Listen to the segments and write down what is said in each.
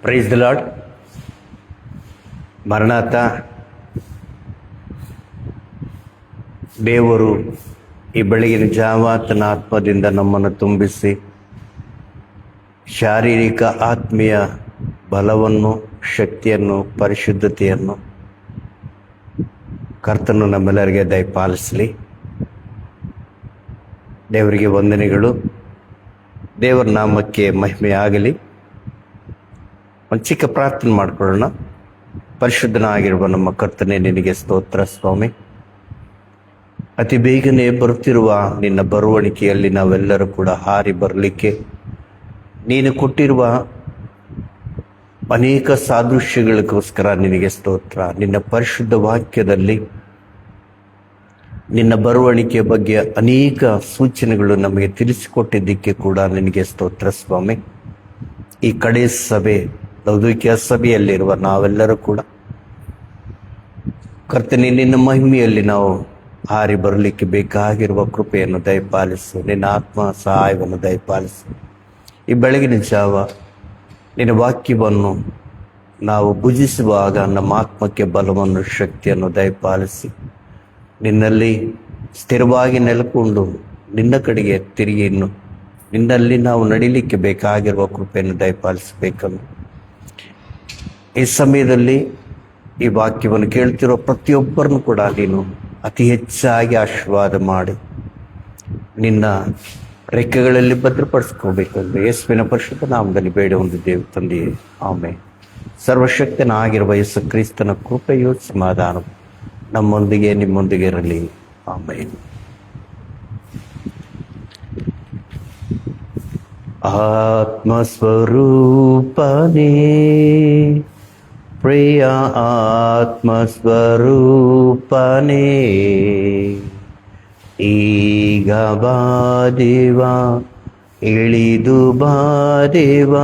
Price the lord. ಮರಣಾತ. ದೇವರು ಈ ಬೆಳಗಿನ ಜಾವ ತನ್ನ ಆತ್ಮದಿಂದ ನಮ್ಮನ್ನು ತುಂಬಿಸಿ ಶಾರೀರಿಕ ಆತ್ಮೀಯ ಬಲವನ್ನು, ಶಕ್ತಿಯನ್ನು, ಪರಿಶುದ್ಧತೆಯನ್ನು ಕರ್ತನು ನಮ್ಮೆಲ್ಲರಿಗೆ ದಯಪಾಲಿಸಲಿ. ದೇವರಿಗೆ ವಂದನೆಗಳು. ದೇವರ ನಾಮಕ್ಕೆ ಮಹಿಮೆ ಆಗಲಿ. ಒಂದು ಚಿಕ್ಕ ಪ್ರಾರ್ಥನೆ ಮಾಡಿಕೊಳ್ಳೋಣ. ಪರಿಶುದ್ಧನಾಗಿರುವ ನಮ್ಮ ಕರ್ತನೆ, ನಿನಗೆ ಸ್ತೋತ್ರ ಸ್ವಾಮಿ. ಅತಿ ಬೇಗನೆ ಬರುತ್ತಿರುವ ನಿನ್ನ ಬರುವಣಿಕೆಯಲ್ಲಿ ನಾವೆಲ್ಲರೂ ಕೂಡ ಹಾರಿ ಬರಲಿಕ್ಕೆ ನೀನು ಕೊಟ್ಟಿರುವ ಅನೇಕ ಸಾದೃಶ್ಯಗಳಿಗೋಸ್ಕರ ನಿನಗೆ ಸ್ತೋತ್ರ. ನಿನ್ನ ಪರಿಶುದ್ಧ ವಾಕ್ಯದಲ್ಲಿ ನಿನ್ನ ಬರುವಣಿಕೆಯ ಬಗ್ಗೆ ಅನೇಕ ಸೂಚನೆಗಳು ನಮಗೆ ತಿಳಿಸಿಕೊಟ್ಟಿದ್ದಕ್ಕೆ ಕೂಡ ನಿನಗೆ ಸ್ತೋತ್ರ ಸ್ವಾಮಿ. ಈ ಕಡೆ ಸಭೆ, ಲೌಕಿಕ ಸಭೆಯಲ್ಲಿರುವ ನಾವೆಲ್ಲರೂ ಕೂಡ ಕರ್ತನೆ, ನಿನ್ನ ಮಹಿಮೆಯಲ್ಲಿ ನಾವು ಹಾರಿ ಬರಲಿಕ್ಕೆ ಬೇಕಾಗಿರುವ ಕೃಪೆಯನ್ನು ದಯಪಾಲಿಸು. ನಿನ್ನ ಆತ್ಮ ಸಹಾಯವನ್ನು ದಯಪಾಲಿಸು. ಈ ಬೆಳಗಿನ ಜಾವ ನಿನ್ನ ವಾಕ್ಯವನ್ನು ನಾವು ಭುಜಿಸುವಾಗ ನಮ್ಮ ಆತ್ಮಕ್ಕೆ ಬಲವನ್ನು, ಶಕ್ತಿಯನ್ನು ದಯಪಾಲಿಸಿ ನಿನ್ನಲ್ಲಿ ಸ್ಥಿರವಾಗಿ ನೆಲೆಕೊಂಡು ನಿನ್ನ ಕಡೆಗೆ ತಿರುಗಿ ನಿನ್ನಲ್ಲಿ ನಾವು ನಡಿಲಿಕ್ಕೆ ಬೇಕಾಗಿರುವ ಕೃಪೆಯನ್ನು ದಯಪಾಲಿಸಬೇಕಂದು ಈ ಸಮಯದಲ್ಲಿ ಈ ವಾಕ್ಯವನ್ನು ಕೇಳ್ತಿರೋ ಪ್ರತಿಯೊಬ್ಬರನ್ನು ಕೂಡ ನೀನು ಅತಿ ಹೆಚ್ಚಾಗಿ ಆಶೀರ್ವಾದ ಮಾಡಿ ನಿನ್ನ ರೆಕ್ಕೆಗಳಲ್ಲಿ ಭದ್ರಪಡಿಸ್ಕೋಬೇಕೆಂದು ಯೇಸುವಿನ ಪರಿಶುದ್ಧ ನಾಮದಲ್ಲಿ ಬೇಡ ಹೊಂದಿದ್ದೇವೆ ತಂದೆಯೇ, ಆಮೆನ್. ಸರ್ವಶಕ್ತನಾಗಿರುವ ಯೇಸು ಕ್ರಿಸ್ತನ ಕೃಪೆಯು ಸಮಾಧಾನ ನಮ್ಮೊಂದಿಗೆ ನಿಮ್ಮೊಂದಿಗೆ ಇರಲಿ. ಆಮೆನ್. ಆತ್ಮಸ್ವರೂಪನೇ, ಪ್ರಿಯ ಆತ್ಮಸ್ವರೂಪನೇ, ಈಗ ಬಾದೇವ, ಇಳಿದು ಬಾದೇವ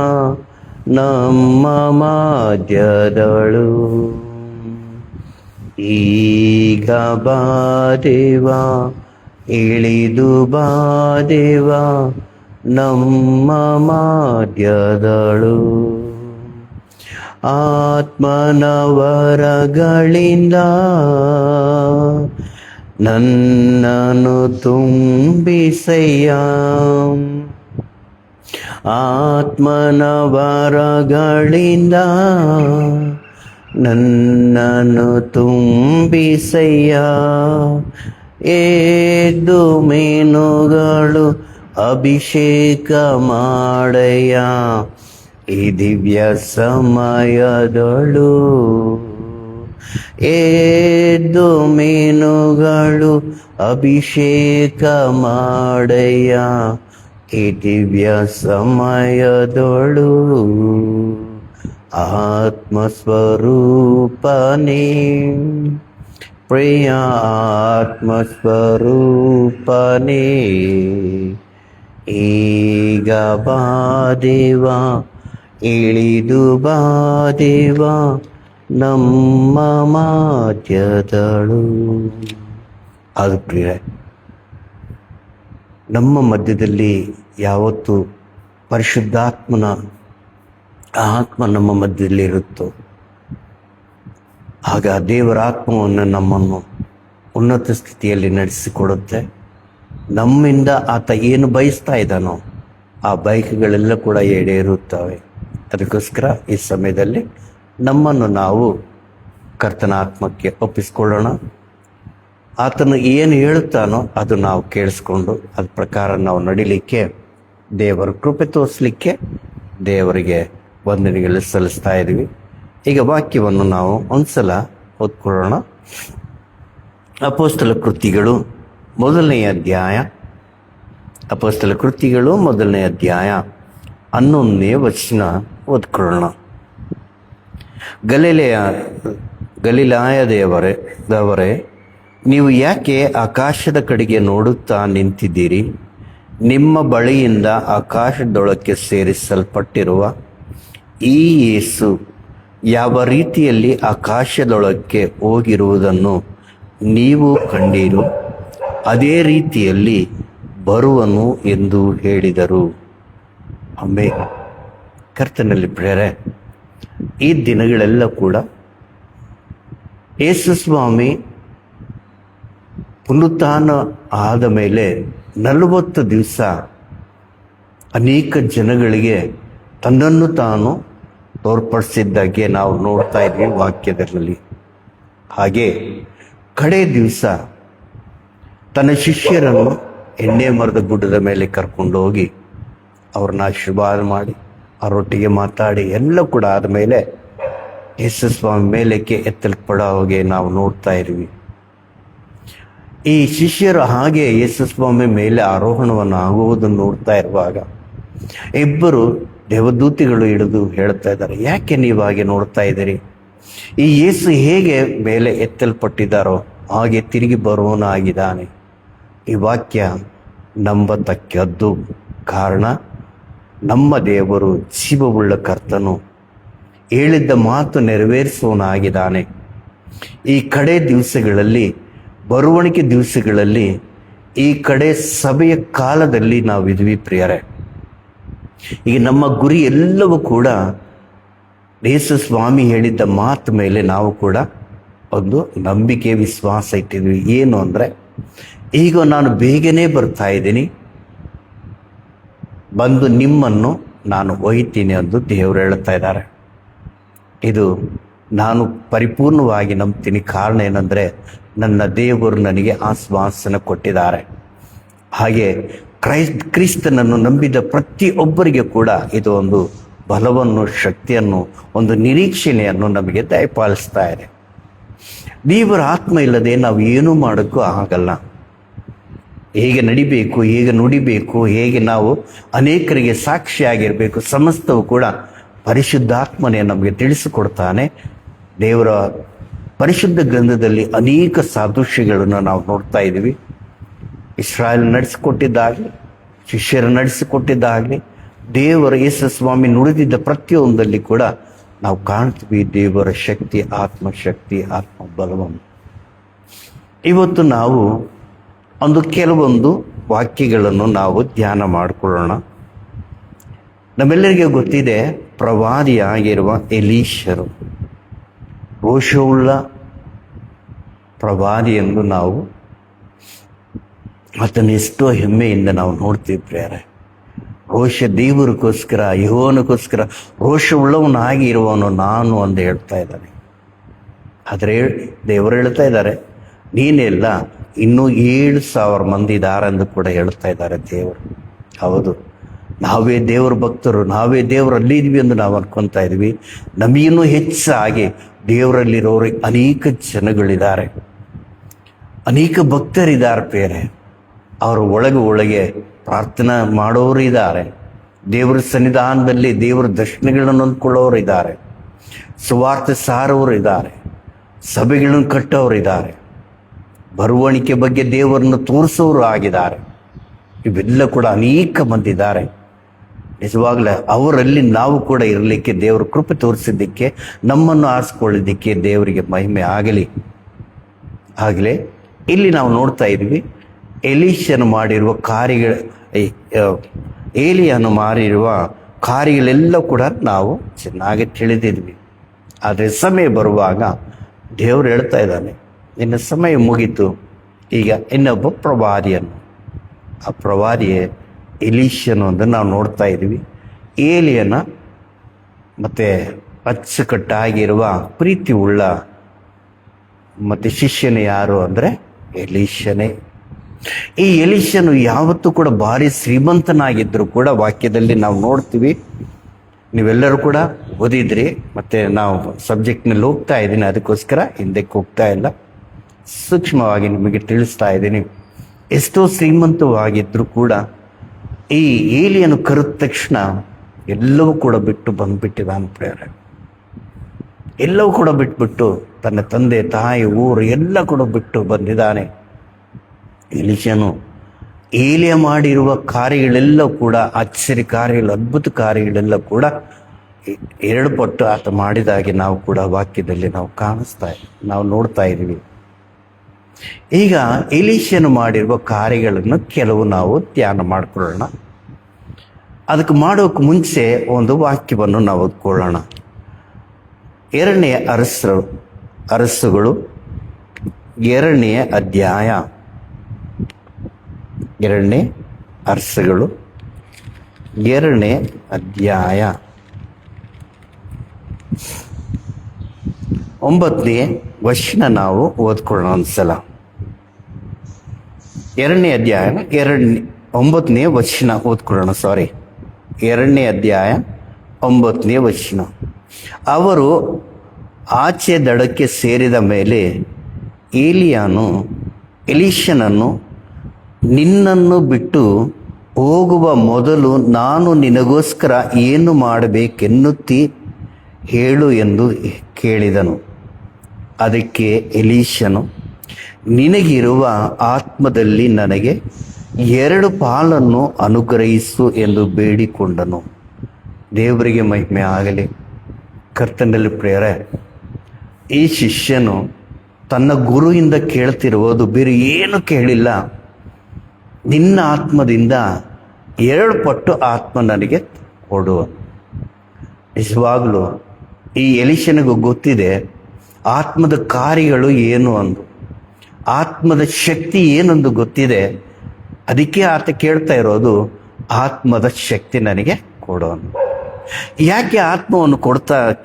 ನಮ್ಮ ಮಧ್ಯದಳು. ಈಗ ಬಾದೇವ, ಇಳಿದು ಬಾದೇವ ನಮ್ಮ ಮಧ್ಯದಳು. ಆತ್ಮನ ವರಗಳಿಂದ ನನ್ನನ್ನು ತುಂಬಿಸಯ್ಯ. ಆತ್ಮನ ವರಗಳಿಂದ ನನ್ನನ್ನು ತುಂಬಿಸಯ್ಯ. ಎದ್ದು ಮೀನುಗಳು ಅಭಿಷೇಕ ಮಾಡಯ್ಯ ಈ ದಿವ್ಯ ಸಮಯದಳು. ಎದ್ದು ಮೀನುಗಳು ಅಭಿಷೇಕ ಮಾಡಯ್ಯ ಈ ದಿವ್ಯ ಸಮಯದಳು. ಆತ್ಮಸ್ವರೂಪನೇ, ಪ್ರಿಯ ಆತ್ಮಸ್ವರೂಪನೇ, ಈಗ ಬಾದೇವ, ಇಳಿದು ಬಾದೇವ ನಮ್ಮ ಮಧ್ಯದಳು. ಅದು ಪ್ರಿಯ, ನಮ್ಮ ಮಧ್ಯದಲ್ಲಿ ಯಾವತ್ತು ಪರಿಶುದ್ಧಾತ್ಮನ ಆತ್ಮ ನಮ್ಮ ಮಧ್ಯದಲ್ಲಿ ಇರುತ್ತೋ ಆಗ ದೇವರ ಆತ್ಮವನ್ನು ನಮ್ಮನ್ನು ಉನ್ನತ ಸ್ಥಿತಿಯಲ್ಲಿ ನಡೆಸಿಕೊಡುತ್ತೆ. ನಮ್ಮಿಂದ ಆತ ಏನು ಬಯಸ್ತಾ ಇದ್ದಾನೋ ಆ ಬಯಕೆಗಳೆಲ್ಲ ಕೂಡ ಈಡೇರುತ್ತವೆ. ಅದಕ್ಕೋಸ್ಕರ ಈ ಸಮಯದಲ್ಲಿ ನಮ್ಮನ್ನು ನಾವು ಕರ್ತನ ಆತ್ಮಕ್ಕೆ ಒಪ್ಪಿಸ್ಕೊಳ್ಳೋಣ. ಆತನು ಏನು ಹೇಳುತ್ತಾನೋ ಅದು ನಾವು ಕೇಳಿಸ್ಕೊಂಡು ಅದ್ರ ಪ್ರಕಾರ ನಾವು ನಡಿಲಿಕ್ಕೆ, ದೇವರ ಕೃಪೆ ತೋರಿಸ್ಲಿಕ್ಕೆ ದೇವರಿಗೆ ವಂದನೆಗಳು ಸಲ್ಲಿಸ್ತಾ ಇದ್ದೀವಿ. ಈಗ ವಾಕ್ಯವನ್ನು ನಾವು ಒಂದ್ಸಲ ಓದ್ಕೊಳ್ಳೋಣ. ಅಪೊಸ್ತಲ ಕೃತಿಗಳು ಮೊದಲನೆಯ ಅಧ್ಯಾಯ, ಅಪೊಸ್ತಲ ಕೃತಿಗಳು ಮೊದಲನೇ ಅಧ್ಯಾಯ 11ನೇ ವಚನ ಓದ್ಕೊಳ್ಳೋಣ. ಗಲಿಲಾಯದವರೇ, ನೀವು ಯಾಕೆ ಆಕಾಶದ ಕಡೆಗೆ ನೋಡುತ್ತಾ ನಿಂತಿದ್ದೀರಿ? ನಿಮ್ಮ ಬಳಿಯಿಂದ ಆಕಾಶದೊಳಕ್ಕೆ ಸೇರಿಸಲ್ಪಟ್ಟಿರುವ ಈ ಯೇಸು ಯಾವ ರೀತಿಯಲ್ಲಿ ಆಕಾಶದೊಳಕ್ಕೆ ಹೋಗಿರುವುದನ್ನು ನೀವು ಕಂಡೀರೋ ಅದೇ ರೀತಿಯಲ್ಲಿ ಬರುವನು ಎಂದು ಹೇಳಿದರು. ಆಮೆನ್. ಕರ್ತನಲ್ಲಿ ಪ್ರಿಯರೇ, ಈ ದಿನಗಳೆಲ್ಲ ಕೂಡ ಯೇಸು ಸ್ವಾಮಿ ಪುನರುತ್ಥಾನ ಆದ ಮೇಲೆ 40 ದಿವಸ ಅನೇಕ ಜನಗಳಿಗೆ ತನ್ನನ್ನು ತಾನು ತೋರ್ಪಡಿಸಿದ್ದಾಗೆ ನಾವು ನೋಡ್ತಾ ಇದ್ವಿ ವಾಕ್ಯದಲ್ಲಿ. ಹಾಗೆ ಕಡೆ ದಿವಸ ತನ್ನ ಶಿಷ್ಯರನ್ನು ಎಣ್ಣೆ ಮರದ ಗುಡ್ಡದ ಮೇಲೆ ಕರ್ಕೊಂಡು ಹೋಗಿ ಅವ್ರನ್ನ ಆಶೀರ್ವಾದ ಮಾಡಿ ಅವರೊಟ್ಟಿಗೆ ಮಾತಾಡಿ ಎಲ್ಲ ಕೂಡ ಆದಮೇಲೆ ಯೇಸು ಸ್ವಾಮಿ ಮೇಲಕ್ಕೆ ಎತ್ತಲ್ಪಡೋ ಹಾಗೆ ನಾವು ನೋಡ್ತಾ ಇದ್ವಿ. ಈ ಶಿಷ್ಯರು ಹಾಗೆ ಯೇಸು ಸ್ವಾಮಿ ಮೇಲೆ ಆರೋಹಣವನ್ನು ಆಗುವುದನ್ನು ನೋಡ್ತಾ ಇರುವಾಗ ಇಬ್ಬರು ದೇವದೂತಿಗಳು ಹಿಡಿದು ಹೇಳ್ತಾ ಇದ್ದಾರೆ, ಯಾಕೆ ನೀವು ಹಾಗೆ ನೋಡ್ತಾ ಇದ್ದೀರಿ? ಈ ಯೇಸು ಹೇಗೆ ಮೇಲೆ ಎತ್ತಲ್ಪಟ್ಟಿದ್ದಾರೋ ಹಾಗೆ ತಿರುಗಿ ಬರುವವನಾಗಿದ್ದಾನೆ. ಈ ವಾಕ್ಯ ನಂಬತಕ್ಕದ್ದು. ಕಾರಣ ನಮ್ಮ ದೇವರು ಜೀವವುಳ್ಳ ಕರ್ತನು, ಹೇಳಿದ್ದ ಮಾತು ನೆರವೇರಿಸುವವನಾಗಿದ್ದಾನೆ. ಈ ಕಡೆ ದಿವಸಗಳಲ್ಲಿ, ಬರುವಣಿಗೆ ದಿವಸಗಳಲ್ಲಿ, ಈ ಕಡೆ ಸಭೆಯ ಕಾಲದಲ್ಲಿ ನಾವಿದ್ವಿ ಪ್ರಿಯರೇ. ಈಗ ನಮ್ಮ ಗುರಿ ಎಲ್ಲವೂ ಕೂಡ ಯೇಸು ಸ್ವಾಮಿ ಹೇಳಿದ್ದ ಮಾತು ಮೇಲೆ ನಾವು ಕೂಡ ಒಂದು ನಂಬಿಕೆ ವಿಶ್ವಾಸ ಇಟ್ಟಿದ್ವಿ. ಏನು ಅಂದರೆ, ಈಗ ನಾನು ಬೇಗನೆ ಬರ್ತಾ ಇದ್ದೀನಿ, ಬಂದು ನಿಮ್ಮನ್ನು ನಾನು ಒಯ್ತೀನಿ ಎಂದು ದೇವರು ಹೇಳ್ತಾ ಇದ್ದಾರೆ. ಇದು ನಾನು ಪರಿಪೂರ್ಣವಾಗಿ ನಂಬ್ತೀನಿ. ಕಾರಣ ಏನಂದರೆ, ನನ್ನ ದೇವರು ನನಗೆ ಆಶ್ವಾಸನೆ ಕೊಟ್ಟಿದ್ದಾರೆ. ಹಾಗೆ ಕ್ರಿಸ್ತನನ್ನು ನಂಬಿದ ಪ್ರತಿಯೊಬ್ಬರಿಗೆ ಕೂಡ ಇದು ಒಂದು ಬಲವನ್ನು, ಶಕ್ತಿಯನ್ನು, ಒಂದು ನಿರೀಕ್ಷಣೆಯನ್ನು ನಮಗೆ ದಯಪಾಲಿಸ್ತಾ ಇದೆ. ದೇವರ ಆತ್ಮ ಇಲ್ಲದೆ ನಾವು ಏನೂ ಮಾಡೋಕ್ಕೂ ಆಗಲ್ಲ. ಹೇಗೆ ನಡಿಬೇಕು, ಹೇಗೆ ನುಡಿಬೇಕು, ಹೇಗೆ ನಾವು ಅನೇಕರಿಗೆ ಸಾಕ್ಷಿಯಾಗಿರಬೇಕು, ಸಮಸ್ತವು ಕೂಡ ಪರಿಶುದ್ಧಾತ್ಮನೇ ನಮಗೆ ತಿಳಿಸಿಕೊಡ್ತಾನೆ. ದೇವರ ಪರಿಶುದ್ಧ ಗ್ರಂಥದಲ್ಲಿ ಅನೇಕ ಸಾದೃಶ್ಯಗಳನ್ನು ನಾವು ನೋಡ್ತಾ ಇದ್ದೀವಿ. ಇಸ್ರಾಯೇಲ್ ನಡೆಸಿಕೊಟ್ಟಿದ್ದಾಗಲಿ, ಶಿಷ್ಯರು ನಡೆಸಿಕೊಟ್ಟಿದ್ದಾಗಲಿ, ದೇವರ ಯೇಸು ಸ್ವಾಮಿ ನುಡಿದಿದ್ದ ಪ್ರತಿಯೊಂದಲ್ಲಿ ಕೂಡ ನಾವು ಕಾಣ್ತೀವಿ ದೇವರ ಶಕ್ತಿ, ಆತ್ಮಶಕ್ತಿ, ಆತ್ಮ ಬಲವನ್ನು. ಇವತ್ತು ನಾವು ಕೆಲವೊಂದು ವಾಕ್ಯಗಳನ್ನು ನಾವು ಧ್ಯಾನ ಮಾಡಿಕೊಳ್ಳೋಣ. ನಮ್ಮೆಲ್ಲರಿಗೆ ಗೊತ್ತಿದೆ, ಪ್ರವಾದಿಯಾಗಿರುವ ಎಲೀಷರು ರೋಷವುಳ್ಳ ಪ್ರವಾದಿ ಎಂದು ನಾವು ಅದನ್ನು ಎಷ್ಟೋ ಹೆಮ್ಮೆಯಿಂದ ನಾವು ನೋಡ್ತೀವಿ ಪ್ರಿಯರೇ. ರೋಷ ದೇವರಿಗೋಸ್ಕರ, ಯೆಹೋವನಿಗೋಸ್ಕರ ರೋಷವುಳ್ಳವನಾಗಿ ಇರುವವನು ನಾನು ಅಂತ ಹೇಳ್ತಾ ಇದ್ದಾನೆ. ಆದರೆ ದೇವರು ಹೇಳ್ತಾ ಇದ್ದಾರೆ, ನೀನೆಲ್ಲ ಇನ್ನೂ 7,000 ಮಂದಿ ಇದ್ದಾರೆ ಎಂದು ಕೂಡ ಹೇಳ್ತಾ ಇದ್ದಾರೆ ದೇವರು. ಹೌದು, ನಾವೇ ದೇವರ ಭಕ್ತರು, ನಾವೇ ದೇವರಲ್ಲಿ ಇದ್ವಿ ಎಂದು ನಾವು ಅನ್ಕೊತಾ ಇದ್ವಿ. ನಮಗಿನ್ನೂ ಹೆಚ್ಚಾಗಿ ದೇವರಲ್ಲಿರೋರು ಅನೇಕ ಜನಗಳಿದ್ದಾರೆ, ಅನೇಕ ಭಕ್ತರಿದ್ದಾರೆ ಬೇರೆ. ಅವರ ಒಳಗೆ ಪ್ರಾರ್ಥನಾ ಮಾಡೋರು ಇದ್ದಾರೆ, ದೇವರ ಸನ್ನಿಧಾನದಲ್ಲಿ ದೇವರ ದರ್ಶನಗಳನ್ನು ಹೊಂದ್ಕೊಳ್ಳೋರು ಇದ್ದಾರೆ, ಸುವಾರ್ತೆ ಸಾರೋರು ಇದ್ದಾರೆ, ಸಭೆಗಳನ್ನು ಕಟ್ಟೋರು ಇದ್ದಾರೆ, ಬರುವಣಿಕೆ ಬಗ್ಗೆ ದೇವರನ್ನು ತೋರಿಸೋರು ಆಗಿದ್ದಾರೆ. ಇವೆಲ್ಲ ಕೂಡ ಅನೇಕ ಮಂದಿ ಇದ್ದಾರೆ. ನಿಜವಾಗ್ಲೂ ಅವರಲ್ಲಿ ನಾವು ಕೂಡ ಇರಲಿಕ್ಕೆ, ದೇವರ ಕೃಪೆ ತೋರಿಸಿದ್ದಕ್ಕೆ, ನಮ್ಮನ್ನು ಆರಿಸ್ಕೊಳ್ಳಿದ್ದಕ್ಕೆ ದೇವರಿಗೆ ಮಹಿಮೆ ಆಗಲಿ. ಇಲ್ಲಿ ನಾವು ನೋಡ್ತಾ ಇದ್ವಿ, ಎಲೀಷನು ಮಾಡಿರುವ ಏಲಿಯನು ಮಾಡಿರುವ ಕಾರ್ಯಗಳೆಲ್ಲ ಕೂಡ ನಾವು ಚೆನ್ನಾಗಿ ತಿಳಿದಿದ್ವಿ. ಆದರೆ ಸಮಯ ಬರುವಾಗ ದೇವರು ಹೇಳ್ತಾ ಇದ್ದಾನೆ, ನಿನ್ನ ಸಮಯ ಮುಗೀತು, ಈಗ ಇನ್ನೊಬ್ಬ ಪ್ರವಾದಿಯನ್ನು, ಆ ಪ್ರವಾದಿಯೇ ಎಲೀಷನು ಅಂತ ನಾವು ನೋಡ್ತಾ ಇದ್ವಿ. ಏಲಿಯನ ಮತ್ತು ಅಚ್ಚುಕಟ್ಟಾಗಿರುವ ಪ್ರೀತಿ ಉಳ್ಳ ಮತ್ತು ಶಿಷ್ಯನೇ ಯಾರು ಅಂದರೆ ಎಲೀಷನೇ. ಈ ಎಲೀಷನು ಯಾವತ್ತೂ ಕೂಡ ಭಾರಿ ಶ್ರೀಮಂತನಾಗಿದ್ದರೂ ಕೂಡ ವಾಕ್ಯದಲ್ಲಿ ನಾವು ನೋಡ್ತೀವಿ. ನೀವೆಲ್ಲರೂ ಕೂಡ ಓದಿದ್ರಿ, ಮತ್ತು ನಾವು ಸಬ್ಜೆಕ್ಟ್ನಲ್ಲಿ ಹೋಗ್ತಾ ಇದ್ದೀನಿ, ಅದಕ್ಕೋಸ್ಕರ ಹಿಂದಕ್ಕೆ ಹೋಗ್ತಾ ಇಲ್ಲ, ಸೂಕ್ಷ್ಮವಾಗಿ ನಿಮಗೆ ತಿಳಿಸ್ತಾ ಇದ್ದೀನಿ. ಎಷ್ಟೋ ಶ್ರೀಮಂತವಾಗಿದ್ದರೂ ಕೂಡ ಈ ಏಲಿಯನು ಕರೆದ ತಕ್ಷಣ ಎಲ್ಲವೂ ಕೂಡ ಬಿಟ್ಟು ಬಂದ್ಬಿಟ್ಟಿದ್ದಾನೆ ಪ್ರೇರೆ. ಎಲ್ಲವೂ ಕೂಡ ಬಿಟ್ಬಿಟ್ಟು ತನ್ನ ತಂದೆ ತಾಯಿ ಊರು ಎಲ್ಲ ಕೂಡ ಬಿಟ್ಟು ಬಂದಿದ್ದಾನೆ. ಎಲೀಷನು ಏಲಿಯ ಮಾಡಿರುವ ಕಾರ್ಯಗಳೆಲ್ಲ ಕೂಡ ಆಶ್ಚರ್ಯ ಕಾರ್ಯಗಳು, ಅದ್ಭುತ ಕಾರ್ಯಗಳೆಲ್ಲ ಕೂಡ 2 ಪಟ್ಟು ಆತ ಮಾಡಿದಾಗೆ ನಾವು ಕೂಡ ವಾಕ್ಯದಲ್ಲಿ ನಾವು ನಾವು ನೋಡ್ತಾ ಇದ್ದೀವಿ. ಈಗ ಎಲೀಷನು ಮಾಡಿರುವ ಕಾರ್ಯಗಳನ್ನು ಕೆಲವು ನಾವು ಧ್ಯಾನ ಮಾಡಿಕೊಳ್ಳೋಣ. ಅದಕ್ಕೆ ಮಾಡೋಕೆ ಮುಂಚೆ ಒಂದು ವಾಕ್ಯವನ್ನು ನಾವು ಓದ್ಕೊಳ್ಳೋಣ. ಎರಡನೆಯ ಅರಸುಗಳು 2ನೇ ಅಧ್ಯಾಯ. 2ನೇ ಅರಸುಗಳು 2ನೇ ಅಧ್ಯಾಯ 9ನೇ ವಚನ ನಾವು ಓದ್ಕೊಳ್ಳೋಣ ಒಂದ್ಸಲ. 2ನೇ ಅಧ್ಯಾಯ 9ನೇ ವಚನ ಓದ್ಕೊಳ್ಳೋಣ. 2ನೇ ಅಧ್ಯಾಯ 9ನೇ ವಚನ. ಅವರು ಆಚೆ ದಡಕ್ಕೆ ಸೇರಿದ ಮೇಲೆ ಎಲೀಷನನ್ನು, ನಿನ್ನನ್ನು ಬಿಟ್ಟು ಹೋಗುವ ಮೊದಲು ನಾನು ನಿನಗೋಸ್ಕರ ಏನು ಮಾಡಬೇಕೆನ್ನುತ್ತಿ ಹೇಳು ಎಂದು ಕೇಳಿದನು. ಅದಕ್ಕೆ ಎಲೀಷನು, ನಿನಗಿರುವ ಆತ್ಮದಲ್ಲಿ ನನಗೆ 2 ಪಾಲನ್ನು ಅನುಗ್ರಹಿಸು ಎಂದು ಬೇಡಿಕೊಂಡನು. ದೇವರಿಗೆ ಮಹಿಮೆ ಆಗಲಿ. ಕರ್ತನಲ್ಲಿ ಪ್ರಿಯರೇ, ಈ ಶಿಷ್ಯನು ತನ್ನ ಗುರುವಿಂದ ಕೇಳ್ತಿರುವುದು ಬೇರೆ ಏನು ಕೇಳಿಲ್ಲ. ನಿನ್ನ ಆತ್ಮದಿಂದ 2 ಪಟ್ಟು ಆತ್ಮ ನನಗೆ ಕೊಡು. ನಿಜವಾಗ್ಲೂ ಈ ಎಲೀಷನಿಗೂ ಗೊತ್ತಿದೆ ಆತ್ಮದ ಕಾರ್ಯಗಳು ಏನು ಅಂದು, ಆತ್ಮದ ಶಕ್ತಿ ಏನೊಂದು ಗೊತ್ತಿದೆ. ಅದಕ್ಕೆ ಆತ ಕೇಳ್ತಾ ಇರೋದು, ಆತ್ಮದ ಶಕ್ತಿ ನನಗೆ ಕೊಡು. ಯಾಕೆ ಆತ್ಮವನ್ನು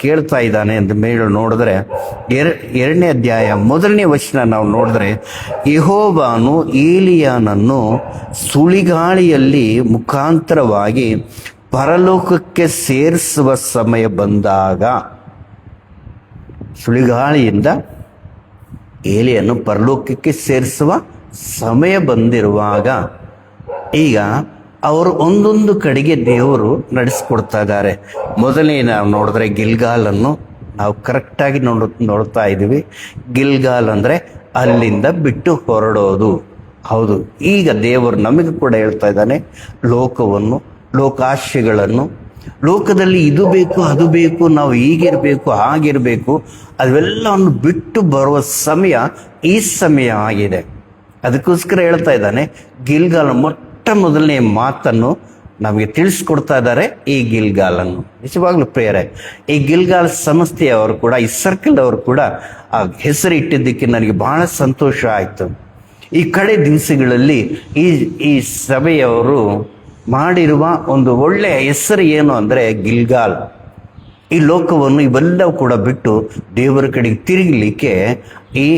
ಕೇಳ್ತಾ ಇದ್ದಾನೆ ಅಂತ ಮೇಲೆ ನೋಡಿದ್ರೆ 2ನೇ ಅಧ್ಯಾಯ 1ನೇ ವಚನ ನಾವು ನೋಡಿದ್ರೆ, ಯೆಹೋವನು ಏಲಿಯಾನನ್ನು ಸುಳಿಗಾಳಿಯಲ್ಲಿ ಮುಖಾಂತರವಾಗಿ ಪರಲೋಕಕ್ಕೆ ಸೇರಿಸುವ ಸಮಯ ಬಂದಾಗ, ಸುಳಿಗಾಳಿಯಿಂದ ಏಲಿಯನ್ನು ಪರಲೋಕಕ್ಕೆ ಸೇರಿಸುವ ಸಮಯ ಬಂದಿರುವಾಗ, ಈಗ ಅವರು ಒಂದೊಂದು ಕಡೆಗೆ ದೇವರು ನಡೆಸ್ಕೊಡ್ತಾ ಇದ್ದಾರೆ. ಮೊದಲನೇ ನಾವು ನೋಡಿದ್ರೆ ಗಿಲ್ಗಾಲನ್ನು ನಾವು ಕರೆಕ್ಟಾಗಿ ನೋಡ್ತಾ ಇದ್ದೀವಿ. ಗಿಲ್ಗಾಲ್ ಅಂದರೆ ಅಲ್ಲಿಂದ ಬಿಟ್ಟು ಹೊರಡೋದು. ಹೌದು, ಈಗ ದೇವರು ನಮಗೆ ಕೂಡ ಹೇಳ್ತಾ ಇದ್ದಾನೆ, ಲೋಕವನ್ನು, ಲೋಕಾಶಯಗಳನ್ನು, ಲೋಕದಲ್ಲಿ ಇದು ಬೇಕು ಅದು ಬೇಕು, ನಾವು ಹೀಗಿರಬೇಕು ಹಾಗಿರಬೇಕು, ಅವೆಲ್ಲವನ್ನು ಬಿಟ್ಟು ಬರುವ ಸಮಯ ಈ ಸಮಯ ಆಗಿದೆ. ಅದಕ್ಕೋಸ್ಕರ ಹೇಳ್ತಾ ಇದ್ದಾನೆ, ಗಿಲ್ಗಾಲ್ ಮೊದಲನೇ ಮಾತನ್ನು ನಮಗೆ ತಿಳಿಸ್ಕೊಡ್ತಾ ಇದ್ದಾರೆ ಈ ಗಿಲ್ಗಾಲನ್ನು. ನಿಜವಾಗ್ಲೂ ಪ್ರಿಯರೇ, ಈ ಗಿಲ್ಗಾಲ್ ಸಂಸ್ಥೆಯವರು ಕೂಡ, ಈ ಸರ್ಕಲ್ ಅವರು ಕೂಡ ಆ ಹೆಸರು ಇಟ್ಟಿದ್ದಕ್ಕೆ ನನಗೆ ಬಹಳ ಸಂತೋಷ ಆಯಿತು. ಈ ಕಡೆ ದಿವಸಗಳಲ್ಲಿ ಈ ಸಭೆಯವರು ಮಾಡಿರುವ ಒಂದು ಒಳ್ಳೆಯ ಹೆಸರು ಏನು ಅಂದರೆ ಗಿಲ್ಗಾಲ್. ಈ ಲೋಕವನ್ನು ಇವೆಲ್ಲವೂ ಕೂಡ ಬಿಟ್ಟು ದೇವರ ಕಡೆಗೆ ತಿರುಗಲಿಕ್ಕೆ ಈ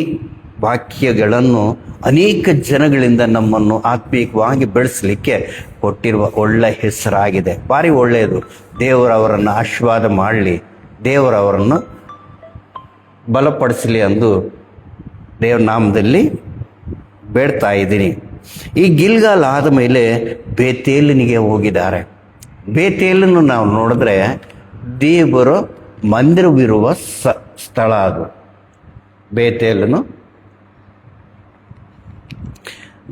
ವಾಕ್ಯಗಳನ್ನು ಅನೇಕ ಜನಗಳಿಂದ ನಮ್ಮನ್ನು ಆತ್ಮೀಯವಾಗಿ ಬೆಳೆಸಲಿಕ್ಕೆ ಕೊಟ್ಟಿರುವ ಒಳ್ಳೆಯ ಹೆಸರಾಗಿದೆ. ಭಾರಿ ಒಳ್ಳೆಯದು. ದೇವರವರನ್ನು ಆಶೀರ್ವಾದ ಮಾಡಲಿ, ದೇವರವರನ್ನು ಬಲಪಡಿಸಲಿ ಎಂದು ದೇವರ ನಾಮದಲ್ಲಿ ಬೇಡ್ತಾ ಇದ್ದೀನಿ. ಈ ಗಿಲ್ಗಾಲ್ ಆದ ಮೇಲೆ ಬೇತೇಲಿನಿಗೆ ಹೋಗಿದ್ದಾರೆ. ಬೇತೇಲನ್ನು ನಾವು ನೋಡಿದ್ರೆ ದೇವರ ಮಂದಿರವಿರುವ ಸ್ಥಳ ಅದು. ಬೇತೇಲನ್ನು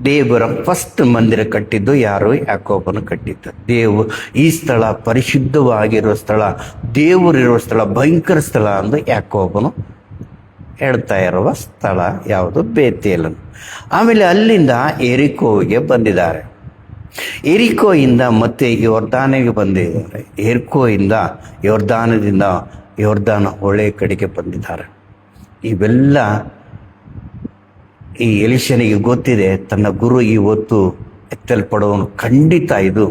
ದೇವರ ಫಸ್ಟ್ ಮಂದಿರ ಕಟ್ಟಿದ್ದು ಯಾರು? ಯಾಕೋಬನು ಕಟ್ಟಿದ್ದ. ಈ ಸ್ಥಳ ಪರಿಶುದ್ಧವಾಗಿರುವ ಸ್ಥಳ, ದೇವರಿರುವ ಸ್ಥಳ, ಭಯಂಕರ ಸ್ಥಳ ಎಂದು ಯಾಕೋಬನು ಹೇಳ್ತಾ ಇರುವ ಸ್ಥಳ ಯಾವುದು? ಬೇತೇಲನು. ಆಮೇಲೆ ಅಲ್ಲಿಂದ ಎರಿಕೋವಿಗೆ ಬಂದಿದ್ದಾರೆ. ಎರಿಕೋಯಿಂದ ಮತ್ತೆ ಯೋರ್ದಾನಿಗೆ ಬಂದಿದ್ದಾರೆ. ಎರಿಕೋಯಿಂದ ಯೋರ್ದಾನ ಹೊಳೆ ಕಡೆಗೆ ಬಂದಿದ್ದಾರೆ. ಇವೆಲ್ಲ ಈ ಎಲೀಷನಿಗೆ ಗೊತ್ತಿದೆ, ತನ್ನ ಗುರು ಇವತ್ತು ಎತ್ತಲ್ಪಡುವನು, ಖಂಡಿತ ಇದು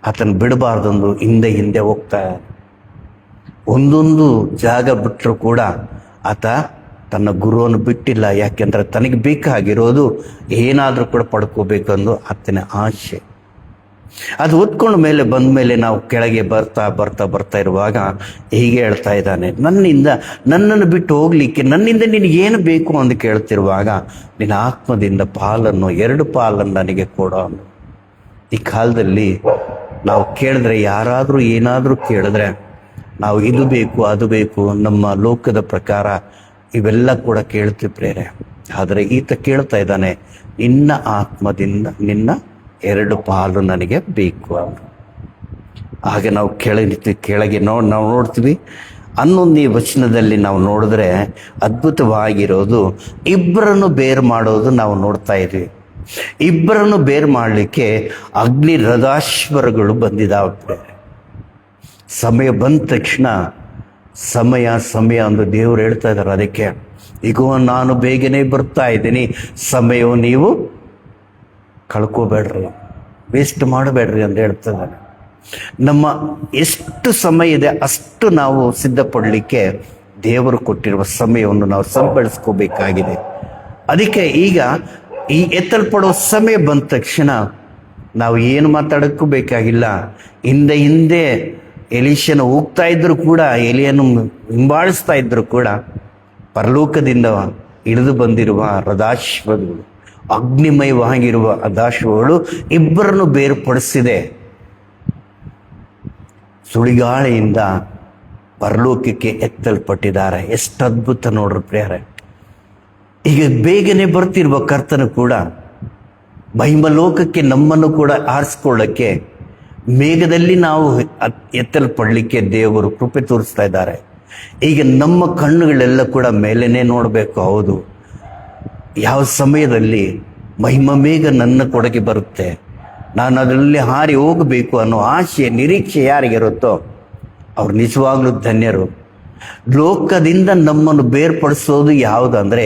ಆತನ ಬಿಡಬಾರ್ದೊಂದು ಹಿಂದೆ ಹೋಗ್ತಾ. ಒಂದೊಂದು ಜಾಗ ಬಿಟ್ಟರು ಕೂಡ ಆತ ತನ್ನ ಗುರುವನ್ನು ಬಿಟ್ಟಿಲ್ಲ. ಯಾಕೆಂದ್ರೆ ತನಗೆ ಬೇಕಾಗಿರೋದು ಏನಾದರೂ ಕೂಡ ಪಡ್ಕೋಬೇಕಂದು ಆತನ ಆಸೆ. ಅದು ಹೊತ್ಕೊಂಡ ಮೇಲೆ ಬಂದ ಮೇಲೆ ನಾವು ಕೆಳಗೆ ಬರ್ತಾ ಇರುವಾಗ ಹೀಗೆ ಹೇಳ್ತಾ ಇದ್ದಾನೆ, ನನ್ನನ್ನು ಬಿಟ್ಟು ಹೋಗ್ಲಿಕ್ಕೆ ನನ್ನಿಂದ ನಿನಗೇನು ಬೇಕು ಅಂತ ಕೇಳ್ತಿರುವಾಗ ನಿನ್ನ ಆತ್ಮದಿಂದ ಪಾಲನ್ನು 2 ಪಾಲನ್ನು ನನಗೆ ಕೊಡೋ. ಈ ಕಾಲದಲ್ಲಿ ನಾವು ಕೇಳಿದ್ರೆ, ಯಾರಾದರೂ ಏನಾದರೂ ಕೇಳಿದ್ರೆ ನಾವು ಇದು ಬೇಕು ಅದು ಬೇಕು, ನಮ್ಮ ಲೋಕದ ಪ್ರಕಾರ ಇವೆಲ್ಲ ಕೂಡ ಕೇಳ್ತೀವಿ ಪ್ರೇರೆ. ಆದರೆ ಈತ ಕೇಳ್ತಾ ಇದ್ದಾನೆ, ನಿನ್ನ ಆತ್ಮದಿಂದ ನಿನ್ನ 2 ಪಾಲು ನನಗೆ ಬೇಕು ಅಂತ. ಹಾಗೆ ನಾವು ಕೆಳಗೆ ನಾವು ನೋಡ್ತೀವಿ. 11ನೇ ವಚನದಲ್ಲಿ ನಾವು ನೋಡಿದ್ರೆ ಅದ್ಭುತವಾಗಿರೋದು, ಇಬ್ಬರನ್ನು ಬೇರು ಮಾಡೋದು ನಾವು ನೋಡ್ತಾ ಇದ್ವಿ. ಇಬ್ಬರನ್ನು ಬೇರು ಮಾಡಲಿಕ್ಕೆ ಅಗ್ನಿ ರಥಾಶ್ವರಗಳು ಬಂದಿದ್ದಾವೆ. ಸಮಯ ಬಂದ ತಕ್ಷಣ ಸಮಯ ಸಮಯ ಅಂದು ದೇವರು ಹೇಳ್ತಾ ಇದ್ದಾರೆ. ಅದಕ್ಕೆ ಈಗ ನಾನು ಬೇಗನೆ ಬರ್ತಾ ಇದ್ದೀನಿ, ಸಮಯವು ನೀವು ಕಳ್ಕೋಬೇಡ್ರಿ, ವೇಸ್ಟ್ ಮಾಡಬೇಡ್ರಿ ಅಂತ ಹೇಳ್ತಾ ಇದ್ದಾರೆ. ನಮ್ಮ ಎಷ್ಟು ಸಮಯ ಇದೆ ಅಷ್ಟು ನಾವು ಸಿದ್ಧಪಡಲಿಕ್ಕೆ ದೇವರು ಕೊಟ್ಟಿರುವ ಸಮಯವನ್ನು ನಾವು ಸಂಬಳಿಸ್ಕೋಬೇಕಾಗಿದೆ. ಅದಕ್ಕೆ ಈಗ ಈ ಎತ್ತಲ್ಪಡೋ ಸಮಯ ಬಂದ ತಕ್ಷಣ ನಾವು ಏನು ಮಾತಾಡೋಕ್ಕೂ ಬೇಕಾಗಿಲ್ಲ. ಹಿಂದೆ ಎಲೀಷನ ಹೋಗ್ತಾ ಇದ್ರು ಕೂಡ, ಎಲಿಯನ್ನು ಹಿಂಬಾಳಿಸ್ತಾ ಇದ್ರು ಕೂಡ, ಪರಲೋಕದಿಂದ ಇಳಿದು ಬಂದಿರುವ ರಥಾಶ್ವಗಳು, ಅಗ್ನಿಮಯವಾಗಿರುವ ರಥಾಶ್ವಗಳು ಇಬ್ಬರನ್ನು ಬೇರ್ಪಡಿಸಿದೆ. ಸುಳಿಗಾಳಿಯಿಂದ ಪರಲೋಕಕ್ಕೆ ಎತ್ತಲ್ಪಟ್ಟಿದ್ದಾರೆ. ಎಷ್ಟು ಅದ್ಭುತ ನೋಡ್ರಿ ಪ್ರಿಯರೇ. ಈಗ ಬೇಗನೆ ಬರ್ತಿರುವ ಕರ್ತನು ಕೂಡ ಮಹಿಮಲೋಕಕ್ಕೆ ನಮ್ಮನ್ನು ಕೂಡ ಆರಿಸ್ಕೊಳ್ಳಕ್ಕೆ ಮೇಘದಲ್ಲಿ ನಾವು ಎತ್ತಲ್ಪಡಲಿಕ್ಕೆ ದೇವರು ಕೃಪೆ ತೋರಿಸ್ತಾ ಇದ್ದಾರೆ. ಈಗ ನಮ್ಮ ಕಣ್ಣುಗಳೆಲ್ಲ ಕೂಡ ಮೇಲೇನೆ ನೋಡಬೇಕು. ಹೌದು, ಯಾವ ಸಮಯದಲ್ಲಿ ಮಹಿಮ ಮೇಘ ನನ್ನ ಕೊಡಗೆ ಬರುತ್ತೆ, ನಾನು ಅದರಲ್ಲಿ ಹಾರಿ ಹೋಗಬೇಕು ಅನ್ನೋ ಆಶೆ ನಿರೀಕ್ಷೆ ಯಾರಿಗಿರುತ್ತೋ ಅವ್ರು ನಿಜವಾಗ್ಲೂ ಧನ್ಯರು. ಲೋಕದಿಂದ ನಮ್ಮನ್ನು ಬೇರ್ಪಡಿಸೋದು ಯಾವುದಂದ್ರೆ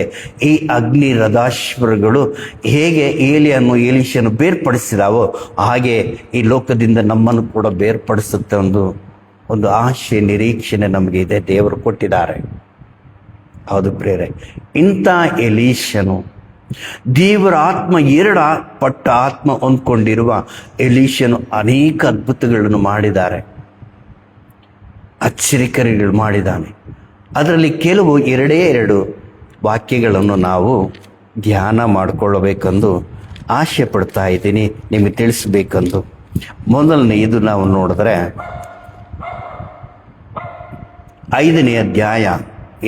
ಈ ಅಗ್ನಿ ರಥಾಶ್ವಗಳು ಹೇಗೆ ಎಲೀಷನು ಬೇರ್ಪಡಿಸಿದಾವೋ ಹಾಗೆ ಈ ಲೋಕದಿಂದ ನಮ್ಮನ್ನು ಕೂಡ ಬೇರ್ಪಡಿಸುತ್ತೆ. ಒಂದು ಆಶೆ ನಿರೀಕ್ಷಣೆ ನಮಗೆ ಇದೆ, ದೇವರು ಕೊಟ್ಟಿದ್ದಾರೆ. ಹೌದು ಪ್ರಿಯರೇ, ಇಂಥ ಎಲೀಷನು ದೇವರ ಆತ್ಮ ಪಟ್ಟ ಆತ್ಮ ಹೊಂದ್ಕೊಂಡಿರುವ ಎಲೀಷನು ಅನೇಕ ಅದ್ಭುತಗಳನ್ನು ಮಾಡಿದ್ದಾರೆ, ಆಶ್ಚರ್ಯಕಾರಿಗಳು ಮಾಡಿದ್ದಾನೆ. ಅದರಲ್ಲಿ ಕೆಲವು 2 ವಾಕ್ಯಗಳನ್ನು ನಾವು ಧ್ಯಾನ ಮಾಡಿಕೊಳ್ಳಬೇಕೆಂದು ಆಶೆ ಪಡ್ತಾ ಇದ್ದೀನಿ, ನಿಮಗೆ ತಿಳಿಸ್ಬೇಕೆಂದು. ಮೊದಲನೇ ಇದು ನಾವು ನೋಡಿದ್ರೆ 5ನೇ ಅಧ್ಯಾಯ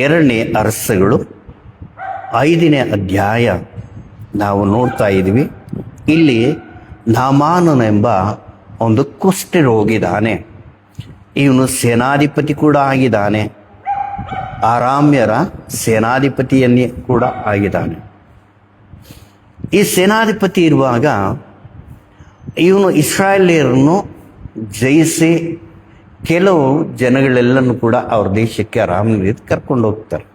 2ನೇ ಅರಸಗಳು 5ನೇ ಅಧ್ಯಾಯ ನಾವು ನೋಡ್ತಾ ಇದ್ವಿ. ಇಲ್ಲಿ ನಾಮಾನನೆಂಬ ಒಂದು ಕುಷ್ಠರೋಗಿದ್ದಾನೆ. ಇವನು ಸೇನಾಧಿಪತಿ ಕೂಡ ಆಗಿದ್ದಾನೆ, ಆರಾಮ್ಯರ ಸೇನಾಧಿಪತಿಯನ್ನೇ ಕೂಡ ಆಗಿದ್ದಾನೆ. ಈ ಸೇನಾಧಿಪತಿ ಇರುವಾಗ ಇವನು ಇಸ್ರಾಯೇಲ್ಯರನ್ನು ಜಯಿಸಿ ಕೆಲವು ಜನಗಳೆಲ್ಲನೂ ಕೂಡ ಅವ್ರ ದೇಶಕ್ಕೆ ಆರಾಮ್ಯ ಕರ್ಕೊಂಡು ಹೋಗ್ತಾರೆ.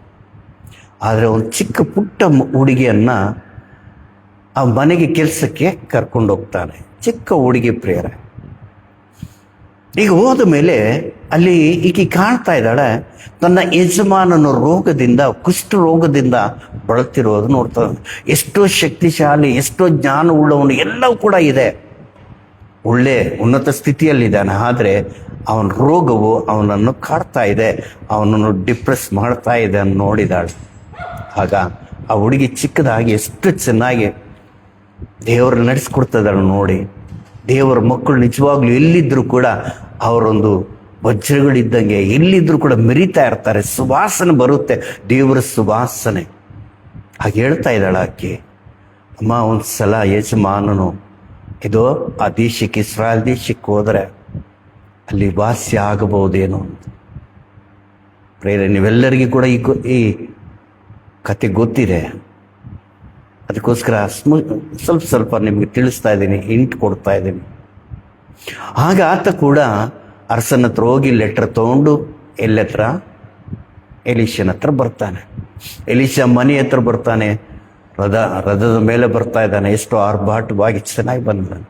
ಆದರೆ ಒಂದು ಚಿಕ್ಕ ಪುಟ್ಟ ಹುಡುಗಿಯನ್ನ ಆ ಮನೆಗೆ ಕೆಲಸಕ್ಕೆ ಕರ್ಕೊಂಡು ಹೋಗ್ತಾನೆ, ಚಿಕ್ಕ ಹುಡುಗಿ ಪ್ರಿಯರೇ. ಈಗ ಹೋದ ಮೇಲೆ ಅಲ್ಲಿ ಈಕೆ ಕಾಣ್ತಾ ಇದ್ದಾಳೆ, ತನ್ನ ಯಜಮಾನನ ಕುಷ್ಠ ರೋಗದಿಂದ ಬಳಲ್ತಿರೋದು ನೋಡ್ತಾನೆ. ಎಷ್ಟೋ ಶಕ್ತಿಶಾಲಿ, ಎಷ್ಟೋ ಜ್ಞಾನ ಉಳ್ಳವನು, ಎಲ್ಲವೂ ಕೂಡ ಇದೆ, ಒಳ್ಳೆ ಉನ್ನತ ಸ್ಥಿತಿಯಲ್ಲಿದ್ದಾನೆ. ಆದರೆ ಅವನ ರೋಗವು ಅವನನ್ನು ಕಾಡ್ತಾ ಇದೆ, ಅವನನ್ನು ಡಿಪ್ರೆಸ್ ಮಾಡ್ತಾ ಇದೆ ಅಂತ ನೋಡಿದಾಳೆ. ಆಗ ಆ ಹುಡುಗಿ ಚಿಕ್ಕದಾಗಿ ಎಷ್ಟು ಚೆನ್ನಾಗಿ ದೇವರು ನಡೆಸ್ಕೊಡ್ತಿದ್ದಾಳೆ ನೋಡಿ. ದೇವರ ಮಕ್ಕಳು ನಿಜವಾಗ್ಲೂ ಎಲ್ಲಿದ್ದರೂ ಕೂಡ ಅವರೊಂದು ವಜ್ರಗಳಿದ್ದಂಗೆ ಎಲ್ಲಿದ್ದರೂ ಕೂಡ ಮೆರಿತಾ ಇರ್ತಾರೆ. ಸುವಾಸನೆ ಬರುತ್ತೆ, ದೇವರ ಸುವಾಸನೆ. ಹಾಗೆ ಹೇಳ್ತಾ ಇದ್ದಾಳೆ ಆಕೆ, ಅಮ್ಮ ಒಂದು ಸಲ ಯಜಮಾನನು ಇದು ಆ ದೇಶಕ್ಕೆ, ಇಸ್ರಾಯೇಲ್ ದೇಶಕ್ಕೆ ಹೋದರೆ ಅಲ್ಲಿ ವಾಸಿ ಆಗಬಹುದೇನೋ ಅಂತ. ಪ್ರೇರೆ, ನೀವೆಲ್ಲರಿಗೂ ಕೂಡ ಈ ಕತೆ ಗೊತ್ತಿದೆ, ಅದಕ್ಕೋಸ್ಕರ ಸ್ವಲ್ಪ ನಿಮಗೆ ತಿಳಿಸ್ತಾ ಇದ್ದೀನಿ, ಹಿಂಟ್ ಕೊಡ್ತಾ ಇದ್ದೀನಿ. ಆಗ ಆತ ಕೂಡ ಅರಸನ ಹತ್ರ ಹೋಗಿ ಲೆಟರ್ ತಗೊಂಡು ಎಲೀಷನ ಹತ್ರ ಬರ್ತಾನೆ. ಎಲೀಷ ಮನೆ ಹತ್ರ ಬರ್ತಾನೆ, ರಥದ ಮೇಲೆ ಬರ್ತಾ ಇದ್ದಾನೆ, ಎಷ್ಟೋ ಆರ್ಭಾಟವಾಗಿ ಚೆನ್ನಾಗಿ ಬಂದಿದ್ದಾನೆ.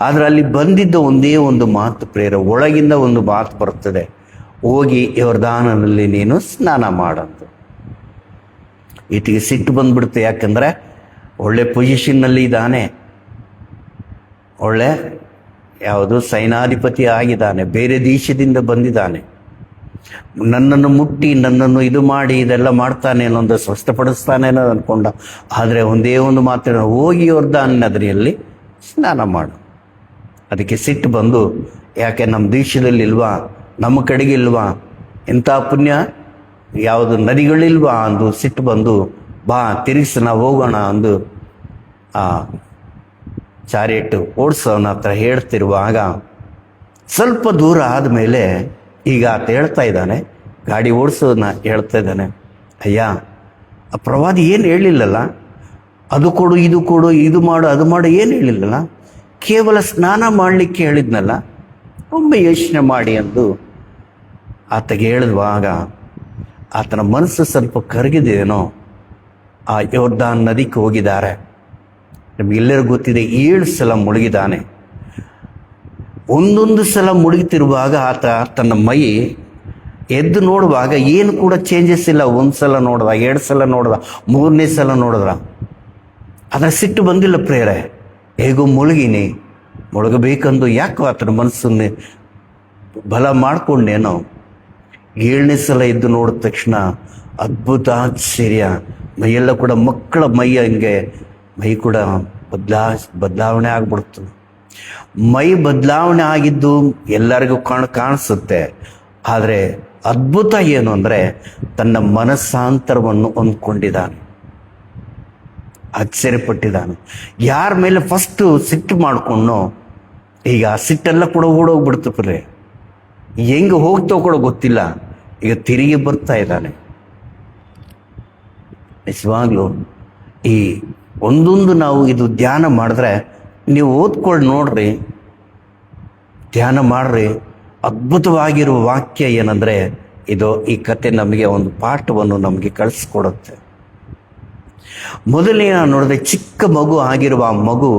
ಆದರೆ ಅಲ್ಲಿ ಬಂದಿದ್ದ ಒಂದೇ ಒಂದು ಮಾತು ಪ್ರೇರ, ಒಳಗಿಂದ ಒಂದು ಮಾತು ಬರ್ತದೆ, ಹೋಗಿ ಯೊರ್ದಾನನಲ್ಲಿ ನೀನು ಸ್ನಾನ ಮಾಡಂತ. ಈತಿಗೆ ಸಿಟ್ಟು ಬಂದ್ಬಿಡುತ್ತೆ, ಯಾಕಂದ್ರೆ ಒಳ್ಳೆ ಪೊಸಿಷನ್ನಲ್ಲಿ ಇದ್ದಾನೆ, ಒಳ್ಳೆ ಯಾವುದು ಸೈನಾಧಿಪತಿ ಆಗಿದ್ದಾನೆ, ಬೇರೆ ದೇಶದಿಂದ ಬಂದಿದ್ದಾನೆ, ನನ್ನನ್ನು ಮುಟ್ಟಿ ನನ್ನನ್ನು ಇದು ಮಾಡಿ ಇದೆಲ್ಲ ಮಾಡ್ತಾನೆ ಅನ್ನೋದು ಸ್ಪಷ್ಟಪಡಿಸ್ತಾನೆ ಅನ್ನೋದು ಅಂದ್ಕೊಂಡ. ಆದರೆ ಒಂದೇ ಒಂದು ಮಾತಿನ, ಹೋಗಿ ಯೊರ್ದಾನ್ ನದಿಯಲ್ಲಿ ಸ್ನಾನ ಮಾಡು. ಅದಕ್ಕೆ ಸಿಟ್ಟು ಬಂದು, ಯಾಕೆ ನಮ್ಮ ದೇಶದಲ್ಲಿ ಇಲ್ವಾ, ನಮ್ಮ ಕಡೆಗೆ ಇಲ್ವಾ, ಎಂಥ ಪುಣ್ಯ, ಯಾವುದು ನದಿಗಳಿಲ್ವಾ ಅಂದು ಸಿಟ್ಟು ಬಂದು, ಬಾ ತಿರುಗಿಸಿ ನಾವು ಹೋಗೋಣ ಅಂದು ಆ ಚಾರಿಯಟ್ ಓಡಿಸೋನ ಹತ್ರ ಹೇಳ್ತಿರುವಾಗ ಸ್ವಲ್ಪ ದೂರ ಆದಮೇಲೆ ಈಗ ಆತ ಹೇಳ್ತಾ ಇದ್ದಾನೆ, ಗಾಡಿ ಓಡಿಸೋದನ್ನ ಹೇಳ್ತಾ ಇದ್ದಾನೆ, ಅಯ್ಯ ಆ ಪ್ರವಾದಿ ಏನು ಹೇಳಿಲ್ಲಲ್ಲ, ಅದು ಕೊಡು ಇದು ಕೊಡು ಇದು ಮಾಡು ಅದು ಮಾಡು ಏನು ಹೇಳಿಲ್ಲಲ್ಲ, ಕೇವಲ ಸ್ನಾನ ಮಾಡಲಿಕ್ಕೆ ಹೇಳಿದ್ನಲ್ಲ, ಒಮ್ಮೆ ಯೋಚನೆ ಮಾಡಿ ಅಂದು ಆತಗೆ ಹೇಳಿದುವಾಗ ಆತನ ಮನಸ್ಸು ಸ್ವಲ್ಪ ಕರಗಿದೇನೋ. ಆ ಯೋರ್ದಾನ್ ನದಿಗೆ ಹೋಗಿದ್ದಾರೆ. ನಮಗೆಲ್ಲರಿಗೂ ಗೊತ್ತಿದೆ, 7 ಸಲ ಮುಳುಗಿದ್ದಾನೆ. ಒಂದೊಂದು ಸಲ ಮುಳುಗುತ್ತಿರುವಾಗ ಆತ ತನ್ನ ಮೈ ಎದ್ದು ನೋಡುವಾಗ ಏನು ಕೂಡ ಚೇಂಜಸ್ ಇಲ್ಲ. 1 ಸಲ ನೋಡ್ದ, 2 ಸಲ ನೋಡ್ದ, 3ನೇ ಸಲ ನೋಡಿದ್ರ. ಅದರ ಸಿಟ್ಟು ಬಂದಿಲ್ಲ ಪ್ರೇರೆ. ಹೇಗೋ ಮುಳುಗಿನಿ, ಮುಳುಗಬೇಕಂದು ಯಾಕೋ ಆತನ ಮನಸ್ಸನ್ನೇ ಬಲ ಮಾಡ್ಕೊಂಡೇನೋ. 7ನೇ ಸಲ ಎದ್ದು ನೋಡಿದ ತಕ್ಷಣ ಅದ್ಭುತ, ಆಶ್ಚರ್ಯ. ಮೈಯೆಲ್ಲ ಕೂಡ ಮಕ್ಕಳ ಮೈ ಹಂಗೆ ಮೈ ಕೂಡ ಬದಲಾವಣೆ ಆಗ್ಬಿಡ್ತು. ಮೈ ಬದಲಾವಣೆ ಆಗಿದ್ದು ಎಲ್ಲರಿಗೂ ಕಾಣಿಸುತ್ತೆ. ಆದರೆ ಅದ್ಭುತ ಏನು ಅಂದರೆ ತನ್ನ ಮನಸ್ಸಾಂತರವನ್ನು ಹೊಂದ್ಕೊಂಡಿದ್ದಾನೆ, ಆಶ್ಚರ್ಯಪಟ್ಟಿದ್ದಾನೆ. ಯಾರ ಮೇಲೆ ಫಸ್ಟು ಸಿಟ್ಟು ಮಾಡಿಕೊಂಡು ಈಗ ಆ ಸಿಟ್ಟೆಲ್ಲ ಕೂಡ ಓಡೋಗ್ಬಿಡ್ತು ಪ್ರೆ. ಹೆಂಗೆ ಹೋಗ್ತೋ ಕೂಡ ಗೊತ್ತಿಲ್ಲ. ಈಗ ತಿರುಗಿ ಬರ್ತಾ ಇದ್ದಾನೆ. ನಿಜವಾಗ್ಲೂ ಈ ಒಂದೊಂದು ನಾವು ಇದು ಧ್ಯಾನ ಮಾಡಿದ್ರೆ, ನೀವು ಓದ್ಕೊಂಡು ನೋಡ್ರಿ, ಧ್ಯಾನ ಮಾಡ್ರಿ. ಅದ್ಭುತವಾಗಿರುವ ವಾಕ್ಯ ಏನಂದರೆ ಇದು ಈ ಕತೆ ನಮಗೆ ಒಂದು ಪಾಠವನ್ನು ನಮಗೆ ಕಳಿಸ್ಕೊಡುತ್ತೆ. ಮೊದಲನೇ ನಾನು ನೋಡಿದ್ರೆ, ಚಿಕ್ಕ ಮಗು ಆಗಿರುವ ಆ ಮಗು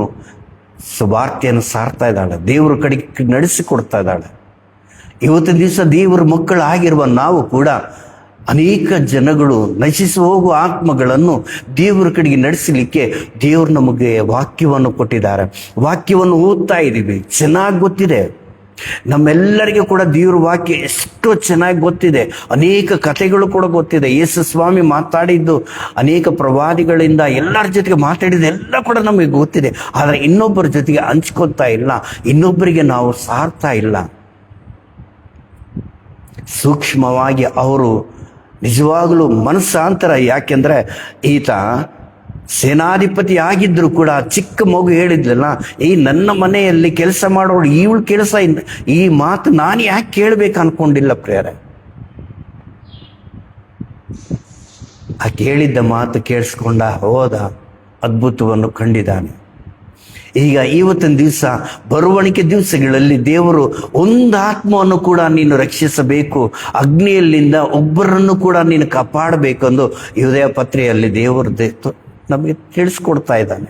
ಸುವಾರ್ತೆಯನ್ನು ಸಾರ್ತಾ ಇದ್ದಾಳೆ, ದೇವ್ರ ಕಡೆಗೆ ನಡೆಸಿಕೊಡ್ತಾ ಇದ್ದಾಳೆ. ಇವತ್ತಿನ ದಿವಸ ದೇವರ ಮಕ್ಕಳು ಆಗಿರುವ ನಾವು ಕೂಡ ಅನೇಕ ಜನಗಳು ನಶಿಸಿ ಹೋಗುವ ಆತ್ಮಗಳನ್ನು ದೇವರ ಕಡೆಗೆ ನಡೆಸಲಿಕ್ಕೆ ದೇವರು ನಮಗೆ ವಾಕ್ಯವನ್ನು ಕೊಟ್ಟಿದ್ದಾರೆ. ವಾಕ್ಯವನ್ನು ಓದ್ತಾ ಇದ್ದೀವಿ, ಚೆನ್ನಾಗಿ ಗೊತ್ತಿದೆ. ನಮ್ಮೆಲ್ಲರಿಗೂ ಕೂಡ ದೇವ್ರ ವಾಕ್ಯ ಎಷ್ಟು ಚೆನ್ನಾಗಿ ಗೊತ್ತಿದೆ. ಅನೇಕ ಕಥೆಗಳು ಕೂಡ ಗೊತ್ತಿದೆ. ಯೇಸು ಸ್ವಾಮಿ ಮಾತಾಡಿದ್ದು ಅನೇಕ ಪ್ರವಾದಿಗಳಿಂದ ಎಲ್ಲರ ಜೊತೆಗೆ ಮಾತಾಡಿದ್ದು ಎಲ್ಲ ಕೂಡ ನಮಗೆ ಗೊತ್ತಿದೆ. ಆದರೆ ಇನ್ನೊಬ್ಬರ ಜೊತೆಗೆ ಹಂಚ್ಕೊತಾ ಇಲ್ಲ, ಇನ್ನೊಬ್ಬರಿಗೆ ನಾವು ಸಾರ್ತಾ ಇಲ್ಲ. ಸೂಕ್ಷ್ಮವಾಗಿ ಅವರು ನಿಜವಾಗಲೂ ಮನಸ್ಸಾಂತರ. ಯಾಕೆಂದ್ರೆ ಈತ ಸೇನಾಧಿಪತಿ ಆಗಿದ್ರು ಕೂಡ ಚಿಕ್ಕ ಮಗು ಹೇಳಿದ್ಲಲ್ಲ, ಈ ನನ್ನ ಮನೆಯಲ್ಲಿ ಕೆಲಸ ಮಾಡೋಳು ಇವಳು ಕೆಲಸ, ಈ ಮಾತು ನಾನು ಯಾಕೆ ಕೇಳಬೇಕು ಅನ್ಕೊಂಡಿಲ್ಲ ಪ್ರೇರೆ. ಆ ಕೇಳಿದ್ದ ಮಾತು ಕೇಳಿಸ್ಕೊಂಡ ಹೋದ, ಅದ್ಭುತವನ್ನು ಕಂಡಿದ್ದಾನೆ. ಈಗ ಇವತ್ತಿನ ದಿವಸ ಬರುವಣಿಕೆ ದಿವಸಗಳಲ್ಲಿ ದೇವರು ಒಂದು ಆತ್ಮವನ್ನು ಕೂಡ ನೀನು ರಕ್ಷಿಸಬೇಕು, ಅಗ್ನಿಯಲ್ಲಿಂದ ಒಬ್ಬರನ್ನು ಕೂಡ ನೀನು ಕಾಪಾಡಬೇಕೆಂದು ಯೂದಯ ಪತ್ರೆಯಲ್ಲಿ ದೇವರು ನಮಗೆ ತಿಳಿಸ್ಕೊಡ್ತಾ ಇದ್ದಾನೆ.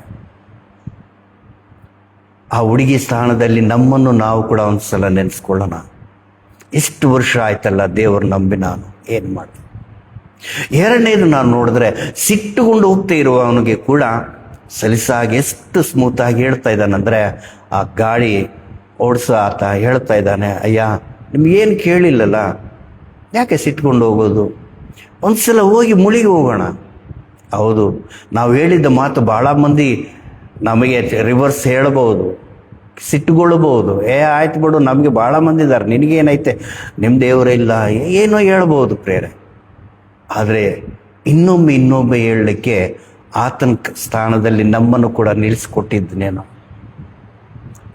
ಆ ಹುಡುಗಿ ಸ್ಥಾನದಲ್ಲಿ ನಮ್ಮನ್ನು ನಾವು ಕೂಡ ಒಂದ್ಸಲ ನೆನೆಸ್ಕೊಳ್ಳೋಣ. ಎಷ್ಟು ವರ್ಷ ಆಯ್ತಲ್ಲ ದೇವರು ನಂಬಿ ನಾನು ಏನು ಮಾಡ್ತೀನಿ. ಎರಡನೇದು ನಾನು ನೋಡಿದ್ರೆ, ಸಿಟ್ಟುಕೊಂಡು ಹೋಗ್ತಾ ಇರುವವನಿಗೆ ಕೂಡ ಸಲಿಸಾಗಿ ಎಷ್ಟು ಸ್ಮೂತಾಗಿ ಹೇಳ್ತಾ ಇದ್ದಾನಂದ್ರೆ, ಆ ಗಾಡಿ ಓಡಿಸೋ ಆತ ಹೇಳ್ತಾ ಇದ್ದಾನೆ, ಅಯ್ಯ ನಿಮ್ಗೇನು ಕೇಳಿಲ್ಲಲ್ಲ, ಯಾಕೆ ಸಿಟ್ಕೊಂಡು ಹೋಗೋದು, ಒಂದ್ಸಲ ಹೋಗಿ ಮುಳುಗಿ ಹೋಗೋಣ. ಹೌದು, ನಾವು ಹೇಳಿದ್ದ ಮಾತು ಭಾಳ ಮಂದಿ ನಮಗೆ ರಿವರ್ಸ್ ಹೇಳ್ಬೋದು, ಸಿಟ್ಟುಗೊಳ್ಬಹುದು. ಆಯ್ತು ಬಿಡು, ನಮಗೆ ಭಾಳ ಮಂದಿ ಇದ್ದಾರೆ, ನಿನಗೇನೈತೆ, ನಿಮ್ಮ ದೇವರೇ ಇಲ್ಲ, ಏನೋ ಹೇಳ್ಬೋದು ಪ್ರೇರೆ. ಆದರೆ ಇನ್ನೊಮ್ಮೆ ಹೇಳಲಿಕ್ಕೆ ಆತನ ಸ್ಥಾನದಲ್ಲಿ ನಮ್ಮನ್ನು ಕೂಡ ನಿಲ್ಲಿಸ್ಕೊಟ್ಟಿದ್ದನೇನೋ.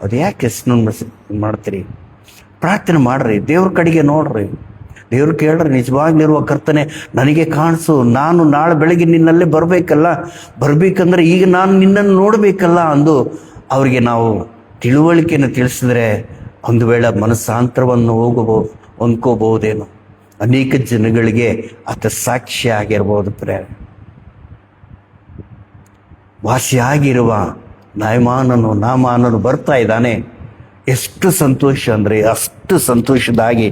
ಅದು ಯಾಕೆ ಮಾಡ್ತೀರಿ? ಪ್ರಾರ್ಥನೆ ಮಾಡ್ರಿ, ದೇವ್ರ ಕಡೆಗೆ ನೋಡ್ರಿ, ದೇವ್ರು ಕೇಳ್ರಿ, ನಿಜವಾಗ್ಲಿರುವ ಕರ್ತನೆ ನನಗೆ ಕಾಣಿಸು, ನಾನು ನಾಳೆ ಬೆಳಗ್ಗೆ ನಿನ್ನಲ್ಲೇ ಬರ್ಬೇಕಂದ್ರೆ ಈಗ ನಾನು ನಿನ್ನನ್ನು ನೋಡಬೇಕಲ್ಲ ಅಂದು ಅವ್ರಿಗೆ ನಾವು ತಿಳುವಳಿಕೆಯನ್ನು ತಿಳಿಸಿದ್ರೆ ಒಂದು ವೇಳೆ ಮನಸ್ಸಾಂತರವನ್ನು ಹೊಂದ್ಕೋಬಹುದೇನೋ. ಅನೇಕ ಜನಗಳಿಗೆ ಆತ ಸಾಕ್ಷಿ ಆಗಿರ್ಬೋದು ಪ್ರೇರೆ. ವಾಸಿಯಾಗಿರುವ ನಾಮಾನನು ಬರ್ತಾ ಇದ್ದಾನೆ. ಎಷ್ಟು ಸಂತೋಷ ಅಂದರೆ ಅಷ್ಟು ಸಂತೋಷದಾಗಿ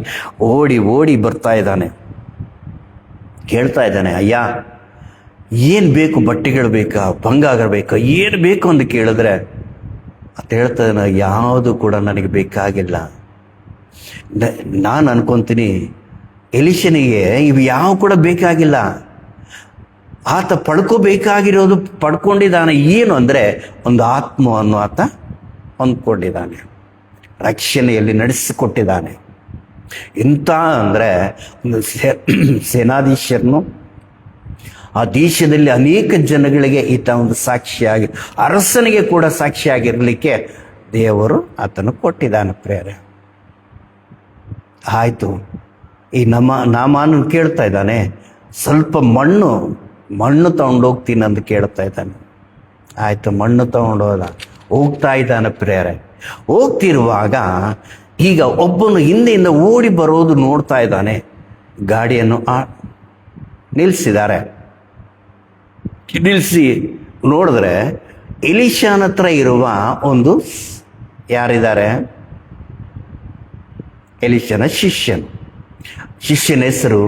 ಓಡಿ ಬರ್ತಾ ಇದ್ದಾನೆ. ಕೇಳ್ತಾ ಇದ್ದಾನೆ, ಅಯ್ಯ ಏನು ಬೇಕು, ಬಟ್ಟೆಗಳು ಬೇಕಾ, ಬಂಗಾರ ಬೇಕಾ, ಏನು ಬೇಕು ಅಂತ ಕೇಳಿದ್ರೆ ಅಂತ ಹೇಳ್ತಾ ಇದ್ದಾನೆ, ಯಾವುದು ಕೂಡ ನನಗೆ ಬೇಕಾಗಿಲ್ಲ. ನಾನು ಅನ್ಕೊಂತೀನಿ, ಎಲಿಷನಿಗೆ ಇವು ಯಾವ ಕೂಡ ಬೇಕಾಗಿಲ್ಲ. ಆತ ಪಡ್ಕೋಬೇಕಾಗಿರೋದು ಪಡ್ಕೊಂಡಿದ್ದಾನೆ. ಏನು ಅಂದರೆ ಒಂದು ಆತ್ಮವನ್ನು ಆತ ಹೊಂದ್ಕೊಂಡಿದ್ದಾನೆ, ರಕ್ಷಣೆಯಲ್ಲಿ ನಡೆಸಿಕೊಟ್ಟಿದ್ದಾನೆ. ಇಂಥ ಅಂದರೆ ಒಂದು ಸೇನಾಧೀಶರನ್ನು ಆ ದೇಶದಲ್ಲಿ ಅನೇಕ ಜನಗಳಿಗೆ ಈತ ಒಂದು ಸಾಕ್ಷಿಯಾಗಿ, ಅರಸನಿಗೆ ಕೂಡ ಸಾಕ್ಷಿಯಾಗಿರಲಿಕ್ಕೆ ದೇವರು ಆತನು ಕೊಟ್ಟಿದ್ದಾನೆ ಪ್ರೇರೆ. ಆಯಿತು, ಈ ನಾಮಾನನು ಕೇಳ್ತಾ ಇದ್ದಾನೆ, ಸ್ವಲ್ಪ ಮಣ್ಣು ತಗೊಂಡೋಗ್ತೀನಿ ಅಂತ ಕೇಳ್ತಾ ಇದ್ದಾನೆ. ಆಯಿತು, ಮಣ್ಣು ತಗೊಂಡೋದ, ಹೋಗ್ತಾ ಇದ್ದಾನೆ ಪ್ರೇರೆ. ಹೋಗ್ತಿರುವಾಗ ಈಗ ಒಬ್ಬನು ಹಿಂದೆಯಿಂದ ಓಡಿ ಬರೋದು ನೋಡ್ತಾ ಇದ್ದಾನೆ. ಗಾಡಿಯನ್ನು ನಿಲ್ಲಿಸಿದ್ದಾರೆ. ನಿಲ್ಲಿಸಿ ನೋಡಿದ್ರೆ ಎಲಿಷಾನ ಹತ್ರ ಇರುವ ಒಂದು ಯಾರಿದ್ದಾರೆ, ಎಲಿಷನ ಶಿಷ್ಯನ ಹೆಸರು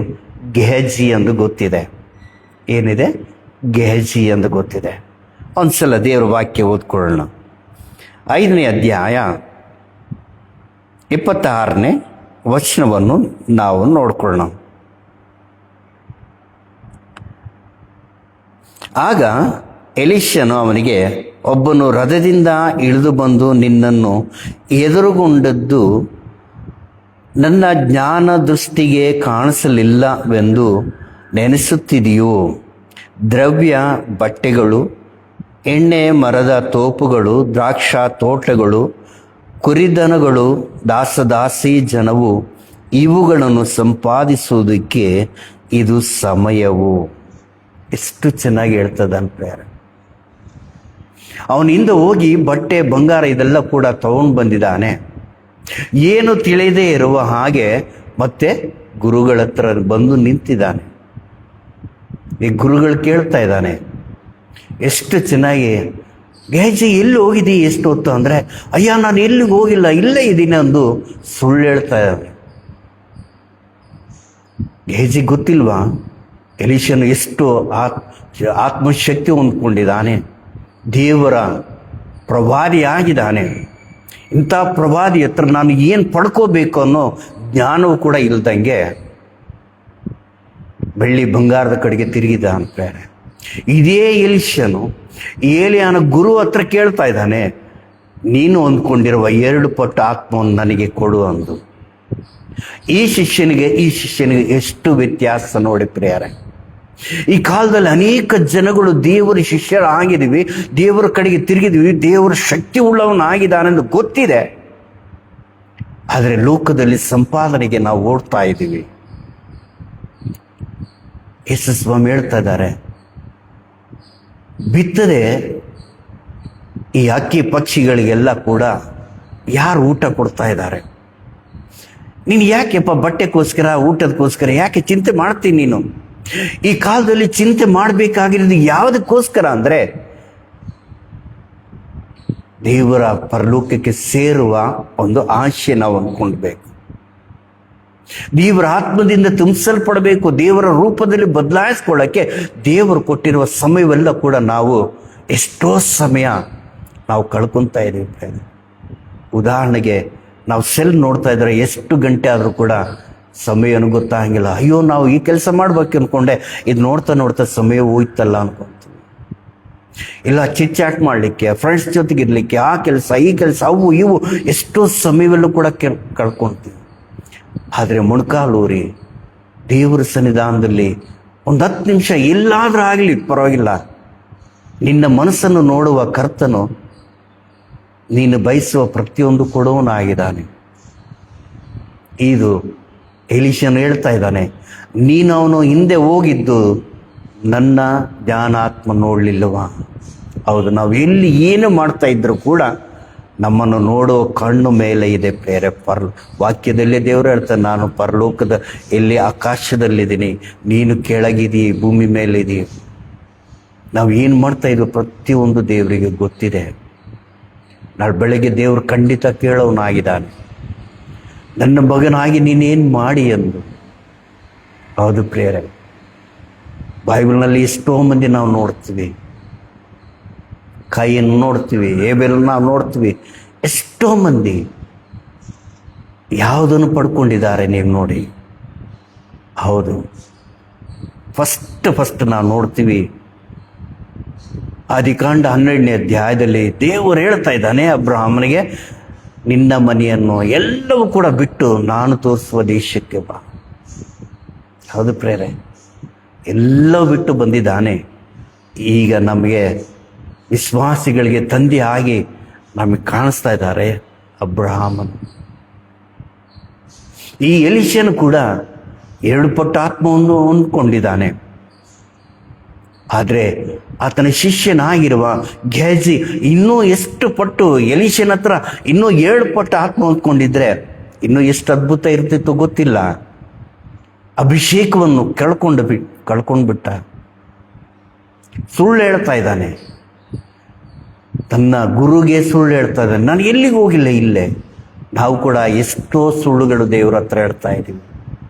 ಗೆಹಜಿ ಎಂದು ಗೊತ್ತಿದೆ. ಏನಿದೆ? ಗೆಹಜಿ ಎಂದು ಗೊತ್ತಿದೆ. ಒಂದ್ಸಲ ದೇವರ ವಾಕ್ಯ ಓದ್ಕೊಳ್ಳೋಣ. 5ನೇ ಅಧ್ಯಾಯ 26ನೇ ವಚನವನ್ನು ನಾವು ನೋಡ್ಕೊಳ್ಳೋಣ. ಆಗ ಎಲಿಷನು ಅವನಿಗೆ, ಒಬ್ಬನು ರಥದಿಂದ ಇಳಿದು ಬಂದು ನಿನ್ನನ್ನು ಎದುರುಗೊಂಡದ್ದು ನನ್ನ ಜ್ಞಾನ ದೃಷ್ಟಿಗೆ ಕಾಣಿಸಲಿಲ್ಲವೆಂದು ನೆನೆಸುತ್ತಿದೆಯೋ? ದ್ರವ್ಯ, ಬಟ್ಟೆಗಳು, ಎಣ್ಣೆ ಮರದ ತೋಪುಗಳು, ದ್ರಾಕ್ಷಾ ತೋಟಗಳು, ಕುರಿದನಗಳು, ದಾಸದಾಸಿ ಜನವು, ಇವುಗಳನ್ನು ಸಂಪಾದಿಸುವುದಕ್ಕೆ ಇದು ಸಮಯವು. ಎಷ್ಟು ಚೆನ್ನಾಗಿ ಹೇಳ್ತದಾನ ಪ್ರೇರ. ಅವನಿಂದ ಹೋಗಿ ಬಟ್ಟೆ, ಬಂಗಾರ ಇದೆಲ್ಲ ಕೂಡ ತಗೊಂಡು ಬಂದಿದ್ದಾನೆ. ಏನು ತಿಳಿದೇ ಇರುವ ಹಾಗೆ ಮತ್ತೆ ಗುರುಗಳ ಹತ್ರ ಬಂದು ನಿಂತಿದ್ದಾನೆ. ಈ ಗುರುಗಳು ಕೇಳ್ತಾ ಇದ್ದಾನೆ, ಎಷ್ಟು ಚೆನ್ನಾಗಿ, ಗೆಹಜಿ ಎಲ್ಲಿ ಹೋಗಿದ್ದೀ ಎಷ್ಟು ಹೊತ್ತು ಅಂದರೆ, ಅಯ್ಯ ನಾನು ಎಲ್ಲಿಗೆ ಹೋಗಿಲ್ಲ, ಇಲ್ಲೇ ಇದ್ದೀನಿ ಅಂದು ಸುಳ್ಳು ಹೇಳ್ತಾ ಇದ್ದಾನೆ. ಗೆಹಜಿ ಗೊತ್ತಿಲ್ವಾ ಎಲಿಷನು ಎಷ್ಟು ಆತ್ಮಶಕ್ತಿ ಹೊಂದ್ಕೊಂಡಿದ್ದಾನೆ, ದೇವರ ಪ್ರವಾದಿ ಆಗಿದ್ದಾನೆ. ಇಂಥ ಪ್ರವಾದಿ ಹತ್ರ ನಾನು ಏನು ಪಡ್ಕೋಬೇಕು ಅನ್ನೋ ಜ್ಞಾನವೂ ಕೂಡ ಇಲ್ದಂಗೆ ಬೆಳ್ಳಿ ಬಂಗಾರದ ಕಡೆಗೆ ತಿರುಗಿದ ಅಂತಾರೆ. ಇದೇ ಎಲಿಷನು ಏಲಿಯಾನ ಗುರು ಹತ್ರ ಕೇಳ್ತಾ ಇದ್ದಾನೆ, ನೀನು ಅಂದ್ಕೊಂಡಿರುವ 2 ಪಟ್ಟು ಆತ್ಮವನ್ನು ನನಗೆ ಕೊಡು ಅಂದು. ಈ ಶಿಷ್ಯನಿಗೆ ಎಷ್ಟು ವ್ಯತ್ಯಾಸ ನೋಡಿ ಪ್ರಿಯರೇ. ಈ ಕಾಲದಲ್ಲಿ ಅನೇಕ ಜನಗಳು ದೇವರ ಶಿಷ್ಯರಾಗಿದ್ದೀವಿ, ದೇವರ ಕಡೆಗೆ ತಿರುಗಿದ್ವಿ, ದೇವರ ಶಕ್ತಿ ಉಳ್ಳವನಾಗಿದ್ದಾನೆಂದು ಗೊತ್ತಿದೆ. ಆದರೆ ಲೋಕದಲ್ಲಿ ಸಂಪಾದನೆಗೆ ನಾವು ಓಡ್ತಾ ಇದ್ದೀವಿ. ಯೇಸು ಸ್ವಾಮಿ ಹೇಳ್ತಾ ಇದ್ದಾರೆ, ಬಿತ್ತದೆ ಈ ಹಕ್ಕಿ ಪಕ್ಷಿಗಳಿಗೆಲ್ಲ ಕೂಡ ಯಾರು ಊಟ ಕೊಡ್ತಾ ಇದ್ದಾರೆ? ನೀನು ಯಾಕೆಪ್ಪ ಬಟ್ಟೆಗೋಸ್ಕರ ಊಟದಕ್ಕೋಸ್ಕರ ಯಾಕೆ ಚಿಂತೆ ಮಾಡ್ತೀನಿ? ನೀನು ಈ ಕಾಲದಲ್ಲಿ ಚಿಂತೆ ಮಾಡಬೇಕಾಗಿರೋದು ಯಾವುದಕ್ಕೋಸ್ಕರ ಅಂದರೆ, ದೇವರ ಪರಲೋಕಕ್ಕೆ ಸೇರುವ ಒಂದು ಆಶೆ ನಾವು ಅಂದ್ಕೊಳ್ಬೇಕು. ದೇವರ ಆತ್ಮದಿಂದ ತುಂಬಿಸಲ್ಪಡಬೇಕು. ದೇವರ ರೂಪದಲ್ಲಿ ಬದಲಾಯಿಸ್ಕೊಳ್ಳೋಕ್ಕೆ ದೇವರು ಕೊಟ್ಟಿರುವ ಸಮಯವೆಲ್ಲ ಕೂಡ ನಾವು ಎಷ್ಟೋ ಸಮಯ ನಾವು ಕಳ್ಕೊತಾ ಇದ್ದೀವಿ. ಉದಾಹರಣೆಗೆ ನಾವು ಸೆಲ್ ನೋಡ್ತಾ ಇದ್ರೆ ಎಷ್ಟು ಗಂಟೆ ಆದರೂ ಕೂಡ ಸಮಯನೂ ಗೊತ್ತಾಗಂಗಿಲ್ಲ. ಅಯ್ಯೋ ನಾವು ಈ ಕೆಲಸ ಮಾಡ್ಬೇಕು ಅಂದ್ಕೊಂಡೆ, ಇದು ನೋಡ್ತಾ ನೋಡ್ತಾ ಸಮಯ ಹೋಯ್ತಲ್ಲ ಅನ್ಕೊಂತೀವಿ. ಇಲ್ಲ ಚಿಟ್ಚಾಟ್ ಮಾಡಲಿಕ್ಕೆ, ಫ್ರೆಂಡ್ಸ್ ಜೊತೆಗಿರ್ಲಿಕ್ಕೆ, ಆ ಕೆಲಸ ಈ ಕೆಲಸ ಅವು ಇವು ಎಷ್ಟೋ ಸಮಯವೆಲ್ಲೂ ಕೂಡ ಕಳ್ಕೊತೀವಿ. ಆದರೆ ಮೊಣಕಾಲೂರಿ ದೇವರ ಸನ್ನಿಧಾನದಲ್ಲಿ ಒಂದು 10 ನಿಮಿಷ ಎಲ್ಲಾದ್ರೂ ಆಗಲಿ ಪರವಾಗಿಲ್ಲ, ನಿನ್ನ ಮನಸ್ಸನ್ನು ನೋಡುವ ಕರ್ತನು ನೀನು ಬಯಸುವ ಪ್ರತಿಯೊಂದು ಕೊಡುವನಾಗಿದ್ದಾನೆ. ಇದು ಎಲಿಷನು ಹೇಳ್ತಾ ಇದ್ದಾನೆ, ನೀನು ಅವನು ಹಿಂದೆ ಹೋಗಿದ್ದು ನನ್ನ ಜ್ಞಾನಾತ್ಮ ನೋಡಲಿಲ್ಲವಾ? ಹೌದು, ನಾವು ಎಲ್ಲಿ ಏನು ಮಾಡ್ತಾ ಇದ್ರು ಕೂಡ ನಮ್ಮನ್ನು ನೋಡೋ ಕಣ್ಣು ಮೇಲೆ ಇದೆ ಪ್ರೇರೆ. ವಾಕ್ಯದಲ್ಲೇ ದೇವರು ಹೇಳ್ತಾರೆ, ನಾನು ಪರಲೋಕದ ಎಲ್ಲಿ ಆಕಾಶದಲ್ಲಿದ್ದೀನಿ, ನೀನು ಕೆಳಗಿದೀ ಭೂಮಿ ಮೇಲಿದೀ. ನಾವು ಏನು ಮಾಡ್ತಾ ಇದ್ವಿ ಪ್ರತಿಯೊಂದು ದೇವರಿಗೆ ಗೊತ್ತಿದೆ. ನಾಳೆ ಬೆಳಗ್ಗೆ ದೇವರು ಖಂಡಿತ ಕೇಳೋನಾಗಿದ್ದಾನೆ, ನನ್ನ ಮಗನಾಗಿ ನೀನೇನು ಮಾಡಿ ಎಂದು. ಹೌದು ಪ್ರೇರೆ, ಬೈಬಲ್ನಲ್ಲಿ ಎಷ್ಟೋ ಮಂದಿ ನಾವು ನೋಡ್ತೀವಿ, ಕೈಯನ್ನು ನೋಡ್ತೀವಿ, ಏಬೇಲನ್ನು ನಾವು ನೋಡ್ತೀವಿ. ಎಷ್ಟೋ ಮಂದಿ ಯಾವುದನ್ನು ಪಡ್ಕೊಂಡಿದ್ದಾರೆ ನೀವು ನೋಡಿ. ಹೌದು, ಫಸ್ಟ್ ನಾವು ನೋಡ್ತೀವಿ ಆದಿಕಾಂಡ 12ನೇ ಅಧ್ಯಾಯದಲ್ಲಿ ದೇವರು ಹೇಳ್ತಾ ಇದ್ದಾನೆ ಅಬ್ರಹಾಮನಿಗೆ, ನಿನ್ನ ಮನೆಯನ್ನು ಎಲ್ಲವೂ ಕೂಡ ಬಿಟ್ಟು ನಾನು ತೋರಿಸುವ ದೇಶಕ್ಕೆ ಬಾ. ಹೌದು ಪ್ರೇರೆ, ಎಲ್ಲವೂ ಬಿಟ್ಟು ಬಂದಿದ್ದಾನೆ. ಈಗ ನಮಗೆ ವಿಶ್ವಾಸಿಗಳಿಗೆ ತಂದೆ ಆಗಿ ನಮಗೆ ಕಾಣಿಸ್ತಾ ಇದ್ದಾರೆ ಅಬ್ರಹಾಮನು. ಈ ಎಲಿಷನು ಕೂಡ 2 ಪಟ್ಟು ಆತ್ಮವನ್ನು ಹೊಂದ್ಕೊಂಡಿದ್ದಾನೆ. ಆದರೆ ಆತನ ಶಿಷ್ಯನಾಗಿರುವ ಗೆಹಜಿ ಇನ್ನೂ ಎಷ್ಟು ಪಟ್ಟು, ಎಲಿಷನ ಹತ್ರ ಇನ್ನೂ 7 ಪಟ್ಟು ಆತ್ಮ ಹೊಂದ್ಕೊಂಡಿದ್ರೆ ಇನ್ನೂ ಎಷ್ಟು ಅದ್ಭುತ ಇರ್ತಿತ್ತು ಗೊತ್ತಿಲ್ಲ. ಅಭಿಷೇಕವನ್ನು ಕಳ್ಕೊಂಡ್ಬಿಟ್ಟ. ಸುಳ್ಳು ಹೇಳ್ತಾ ಇದ್ದಾನೆ, ತನ್ನ ಗುರುಗೆ ಸುಳ್ಳು ಹೇಳ್ತಾ ಇದ್ದಾನೆ. ನಾನು ಎಲ್ಲಿಗೆ ಹೋಗಿಲ್ಲ, ಇಲ್ಲೇ. ನಾವು ಕೂಡ ಎಷ್ಟೋ ಸುಳ್ಳುಗಳು ದೇವರ ಹತ್ರ ಹೇಳ್ತಾ ಇದ್ದೀವಿ.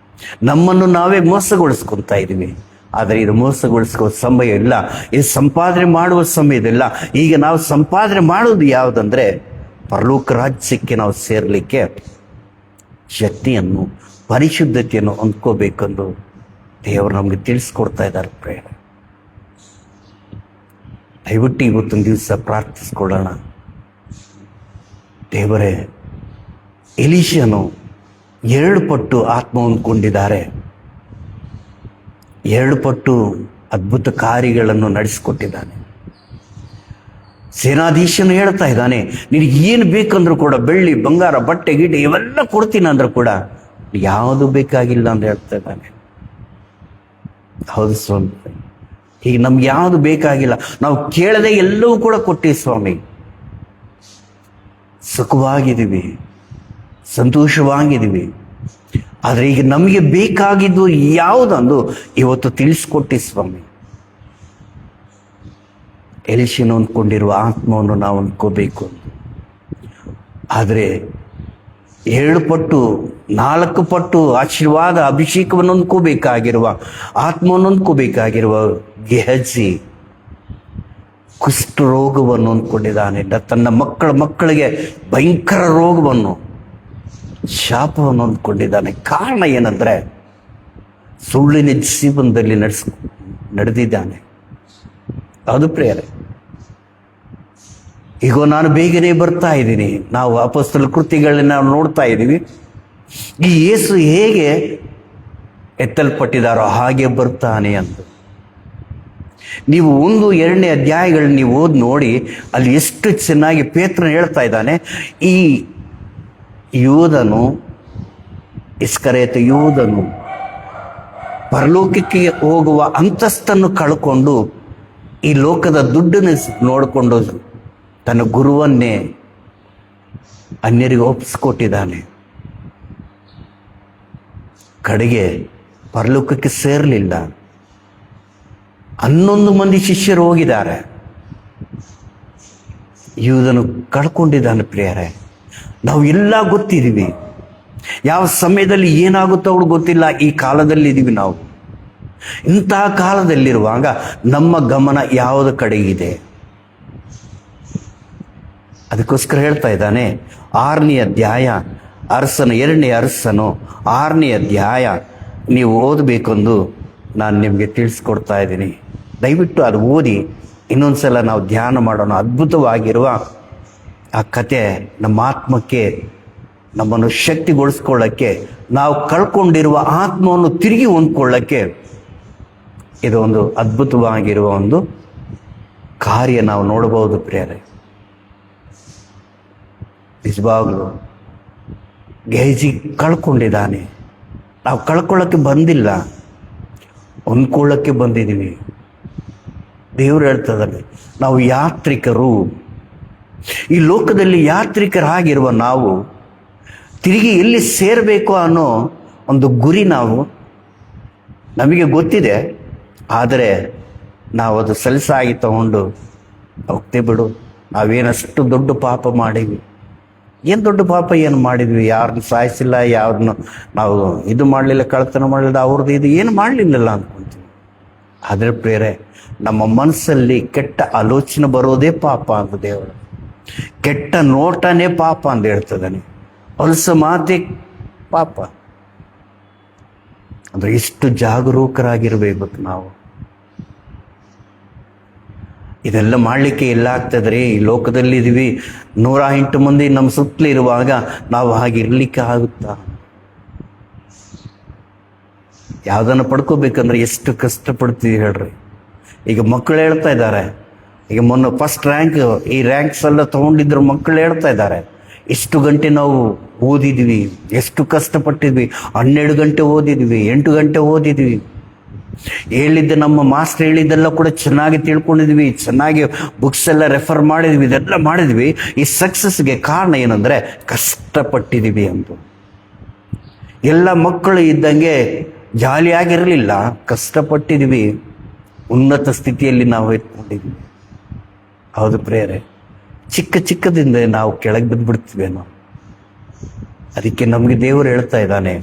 ನಮ್ಮನ್ನು ನಾವೇ ಮೋಸಗೊಳಿಸ್ಕೊತಾ ಇದ್ದೀವಿ. ಆದರೆ ಇದು ಮೋಸಗೊಳಿಸ್ಕೋ ಸಮಯ ಇಲ್ಲ, ಇದು ಸಂಪಾದನೆ ಮಾಡುವ ಸಮಯದಿಲ್ಲ. ಈಗ ನಾವು ಸಂಪಾದನೆ ಮಾಡೋದು ಯಾವುದಂದ್ರೆ, ಪರಲೋಕ ರಾಜ್ಯಕ್ಕೆ ನಾವು ಸೇರಲಿಕ್ಕೆ ಶಕ್ತಿಯನ್ನು, ಪರಿಶುದ್ಧತೆಯನ್ನು ಹೊಂದ್ಕೋಬೇಕೆಂದು ದೇವರು ನಮಗೆ ತಿಳಿಸ್ಕೊಡ್ತಾ ಇದ್ದಾರೆ. ಪ್ರೇಮ, ದಯವಿಟ್ಟು ಇವತ್ತೊಂದು ದಿವಸ ಪ್ರಾರ್ಥಿಸ್ಕೊಳ್ಳೋಣ. ದೇವರೇ, ಎಲೀಷನು 2 ಪಟ್ಟು ಆತ್ಮ ಹೊಂದ್ಕೊಂಡಿದ್ದಾರೆ, 2 ಪಟ್ಟು ಅದ್ಭುತ ಕಾರ್ಯಗಳನ್ನು ನಡೆಸಿಕೊಟ್ಟಿದ್ದಾನೆ. ಸೇನಾಧೀಶನು ಹೇಳ್ತಾ ಇದ್ದಾನೆ, ನಿನಗೆ ಏನು ಬೇಕಂದ್ರೂ ಕೂಡ, ಬೆಳ್ಳಿ ಬಂಗಾರ ಬಟ್ಟೆ ಗಿಟ್ಟೆ ಇವೆಲ್ಲ ಕೊಡ್ತೀನಿ ಅಂದ್ರೂ ಕೂಡ ಯಾವುದು ಬೇಕಾಗಿಲ್ಲ ಅಂತ ಹೇಳ್ತಾ ಇದ್ದಾನೆ. ಹೌದು ಸ್ವಾಮಿ, ಈಗ ನಮ್ಗೆ ಯಾವುದು ಬೇಕಾಗಿಲ್ಲ, ನಾವು ಕೇಳದೆ ಎಲ್ಲವೂ ಕೂಡ ಕೊಟ್ಟಿವಿ ಸ್ವಾಮಿ. ಸುಖವಾಗಿದ್ದೀವಿ, ಸಂತೋಷವಾಗಿದ್ದೀವಿ. ಆದರೆ ಈಗ ನಮಗೆ ಬೇಕಾಗಿದ್ದು ಯಾವುದಂದು ಇವತ್ತು ತಿಳಿಸ್ಕೊಟ್ಟಿ ಸ್ವಾಮಿ. ಎಲೀಷನು ಅಂದ್ಕೊಂಡಿರುವ ಆತ್ಮವನ್ನು ನಾವು ಅಂದ್ಕೋಬೇಕು. ಆದರೆ 7 ಪಟ್ಟು 4 ಪಟ್ಟು ಆಶೀರ್ವಾದ ಅಭಿಷೇಕವನ್ನು ಹೊಂದ್ಕೋಬೇಕಾಗಿರುವ, ಆತ್ಮವನ್ನು ಹೊಂದ್ಕೋಬೇಕಾಗಿರುವ ಗೆಹಜಿ ಕುಷ್ಠರೋಗವನ್ನು ಹೊಂದ್ಕೊಂಡಿದ್ದಾನೆ. ತನ್ನ ಮಕ್ಕಳಿಗೆ ಭಯಂಕರ ರೋಗವನ್ನು, ಶಾಪವನ್ನು ಹೊಂದ್ಕೊಂಡಿದ್ದಾನೆ. ಕಾರಣ ಏನಂದ್ರೆ, ಸುಳ್ಳಿನ ಜೀವನದಲ್ಲಿ ನಡೆದಿದ್ದಾನೆ. ಅದು ಪ್ರೇರೆ. ಈಗ ನಾನು ಬೇಗನೆ ಬರ್ತಾ ಇದ್ದೀನಿ. ನಾವು ಅಪೊಸ್ತಲ ಕೃತ್ಯಗಳನ್ನ ನಾವು ನೋಡ್ತಾ ಇದ್ದೀವಿ. ಈ ಯೇಸು ಹೇಗೆ ಎತ್ತಲ್ಪಟ್ಟಿದ್ದಾರೋ ಹಾಗೆ ಬರ್ತಾನೆ ಅಂತ. ನೀವು 1-2 ಅಧ್ಯಾಯಗಳನ್ನ ನೀವು ಓದಿ ನೋಡಿ, ಅಲ್ಲಿ ಎಷ್ಟು ಚೆನ್ನಾಗಿ ಪೇತ್ರನು ಹೇಳ್ತಾ ಇದ್ದಾನೆ. ಈ ಯೂದನು, ಇಸ್ಕರಿಯೋತ ಯೂದನು ಪರಲೋಕಕ್ಕೆ ಹೋಗುವ ಅಂತಸ್ತನ್ನು ಕಳ್ಕೊಂಡು ಈ ಲೋಕದ ದುಡ್ಡನ್ನು ನೋಡಿಕೊಂಡು ತನ್ನ ಗುರುವನ್ನೇ ಅನ್ಯರಿಗೆ ಒಪ್ಪಿಸ್ಕೊಟ್ಟಿದ್ದಾನೆ. ಕಡೆಗೆ ಪರಲೋಕಕ್ಕೆ ಸೇರಲಿಲ್ಲ. 11 ಮಂದಿ ಶಿಷ್ಯರು ಹೋಗಿದ್ದಾರೆ. ಯೂದನು ಕಳ್ಕೊಂಡಿದ್ದಾನೆ. ಪ್ರಿಯರೇ, ನಾವು ಎಲ್ಲ ಗೊತ್ತಿದ್ದೀವಿ. ಯಾವ ಸಮಯದಲ್ಲಿ ಏನಾಗುತ್ತೋ ಅವಳು ಗೊತ್ತಿಲ್ಲ. ಈ ಕಾಲದಲ್ಲಿ ಇದ್ದೀವಿ ನಾವು. ಇಂತಹ ಕಾಲದಲ್ಲಿರುವಾಗ ನಮ್ಮ ಗಮನ ಯಾವುದ ಕಡೆಗಿದೆ? ಅದಕ್ಕೋಸ್ಕರ ಹೇಳ್ತಾ ಇದ್ದಾನೆ, 6ನೇ ಅಧ್ಯಾಯ ಅರಸನು, 2ನೇ ಅರಸನು 6ನೇ ಅಧ್ಯಾಯ ನೀವು ಓದಬೇಕೆಂದು ನಾನು ನಿಮಗೆ ತಿಳಿಸ್ಕೊಡ್ತಾ ಇದ್ದೀನಿ. ದಯವಿಟ್ಟು ಅದು ಓದಿ ಇನ್ನೊಂದ್ಸಲ ನಾವು ಧ್ಯಾನ ಮಾಡೋಣ. ಅದ್ಭುತವಾಗಿರುವ ಆ ಕತೆ ನಮ್ಮ ಆತ್ಮಕ್ಕೆ, ನಮ್ಮನ್ನು ಶಕ್ತಿಗೊಳಿಸ್ಕೊಳ್ಳೋಕ್ಕೆ, ನಾವು ಕಳ್ಕೊಂಡಿರುವ ಆತ್ಮವನ್ನು ತಿರುಗಿ ಹೊಂದ್ಕೊಳ್ಳೋಕ್ಕೆ ಇದು ಒಂದು ಅದ್ಭುತವಾಗಿರುವ ಒಂದು ಕಾರ್ಯ ನಾವು ನೋಡಬಹುದು. ಪ್ರಿಯರೇ, ನಿಜವಾಗ್ಲೂ ಗೆಹಜಿ ಕಳ್ಕೊಂಡಿದ್ದಾನೆ. ನಾವು ಕಳ್ಕೊಳ್ಳೋಕ್ಕೆ ಬಂದಿಲ್ಲ, ಹೊಂದ್ಕೊಳ್ಳೋಕ್ಕೆ ಬಂದಿದ್ದೀವಿ. ದೇವರು ಹೇಳ್ತದಾನೆ, ನಾವು ಯಾತ್ರಿಕರು. ಈ ಲೋಕದಲ್ಲಿ ಯಾತ್ರಿಕರಾಗಿರುವ ನಾವು ತಿರುಗಿ ಎಲ್ಲಿ ಸೇರಬೇಕು ಅನ್ನೋ ಒಂದು ಗುರಿ ನಮಗೆ ಗೊತ್ತಿದೆ. ಆದರೆ ನಾವು ಅದು ಸಲಸಾಗಿ ತಗೊಂಡು ಹೋಗ್ತೇ ಬಿಡು, ನಾವೇನಷ್ಟು ದೊಡ್ಡ ಪಾಪ ಮಾಡೀವಿ. ಏನು ದೊಡ್ಡ ಪಾಪ ಏನು ಮಾಡಿದ್ವಿ? ಯಾರನ್ನ ಸಾಯಿಸಿಲ್ಲ, ಯಾವ್ದನ್ನು ನಾವು ಇದು ಮಾಡಲಿಲ್ಲ, ಕಳ್ತನ ಮಾಡಲಿಲ್ಲ, ಅವ್ರದ್ದು ಇದು ಏನು ಮಾಡಲಿಲ್ಲಲ್ಲ ಅಂದ್ಕೊಂತೀವಿ. ಆದರೆ ಪ್ರೇರೆ, ನಮ್ಮ ಮನಸ್ಸಲ್ಲಿ ಕೆಟ್ಟ ಆಲೋಚನೆ ಬರೋದೇ ಪಾಪ ಅಂತ ದೇವರು. ಕೆಟ್ಟ ನೋಟನೇ ಪಾಪ ಅಂತ ಹೇಳ್ತದಾನೆ. ಹೊಲಸ ಮಾತೆ ಪಾಪ. ಅಂದ್ರೆ ಎಷ್ಟು ಜಾಗರೂಕರಾಗಿರ್ಬೇಕು ನಾವು. ಇದೆಲ್ಲ ಮಾಡಲಿಕ್ಕೆ ಎಲ್ಲ ಆಗ್ತದ್ರಿ. ಈ ಲೋಕದಲ್ಲಿ ಇದೀವಿ, 108 ಮಂದಿ ನಮ್ಮ ಸುತ್ತಲೂ ಇರುವಾಗ ನಾವು ಹಾಗಿರ್ಲಿಕ್ಕೆ ಆಗುತ್ತಾ? ಯಾವ್ದನ್ನ ಪಡ್ಕೋಬೇಕಂದ್ರೆ ಎಷ್ಟು ಕಷ್ಟಪಡ್ತೀವಿ ಹೇಳ್ರಿ. ಈಗ ಮಕ್ಕಳು ಹೇಳ್ತಾ ಇದ್ದಾರೆ, ಈಗ ಮೊನ್ನೆ ಫಸ್ಟ್ ರ್ಯಾಂಕ್, ಈ ರ್ಯಾಂಕ್ಸ್ ಎಲ್ಲ ತಗೊಂಡಿದ್ರು ಮಕ್ಕಳು ಹೇಳ್ತಾ ಇದ್ದಾರೆ, ಎಷ್ಟು ಗಂಟೆ ನಾವು ಓದಿದ್ವಿ, ಎಷ್ಟು ಕಷ್ಟಪಟ್ಟಿದ್ವಿ. 12 ಗಂಟೆ ಓದಿದ್ವಿ, 8 ಗಂಟೆ ಓದಿದ್ವಿ. ಹೇಳಿದ್ದೆ ನಮ್ಮ ಮಾಸ್ಟರ್ ಹೇಳಿದ್ದೆಲ್ಲ ಕೂಡ ಚೆನ್ನಾಗಿ ತಿಳ್ಕೊಂಡಿದ್ವಿ, ಚೆನ್ನಾಗಿ ಬುಕ್ಸ್ ಎಲ್ಲ ರೆಫರ್ ಮಾಡಿದ್ವಿ, ಇದೆಲ್ಲ ಮಾಡಿದ್ವಿ. ಈ ಸಕ್ಸಸ್ಗೆ ಕಾರಣ ಏನಂದ್ರೆ ಕಷ್ಟಪಟ್ಟಿದೀವಿ ಅಂತ. ಎಲ್ಲ ಮಕ್ಕಳು ಇದ್ದಂಗೆ ಜಾಲಿಯಾಗಿರಲಿಲ್ಲ, ಕಷ್ಟಪಟ್ಟಿದ್ವಿ, ಉನ್ನತ ಸ್ಥಿತಿಯಲ್ಲಿ ನಾವು ಎತ್ಕೊಂಡಿದ್ವಿ. ಹೌದು ಪ್ರೇರೆ, ಚಿಕ್ಕದಿಂದ ನಾವು ಕೆಳಗೆ ಬಿದ್ದುಬಿಡ್ತೀವೇನೋ. ಅದಕ್ಕೆ ನಮಗೆ ದೇವರು ಹೇಳ್ತಾ ಇದ್ದಾನೆ,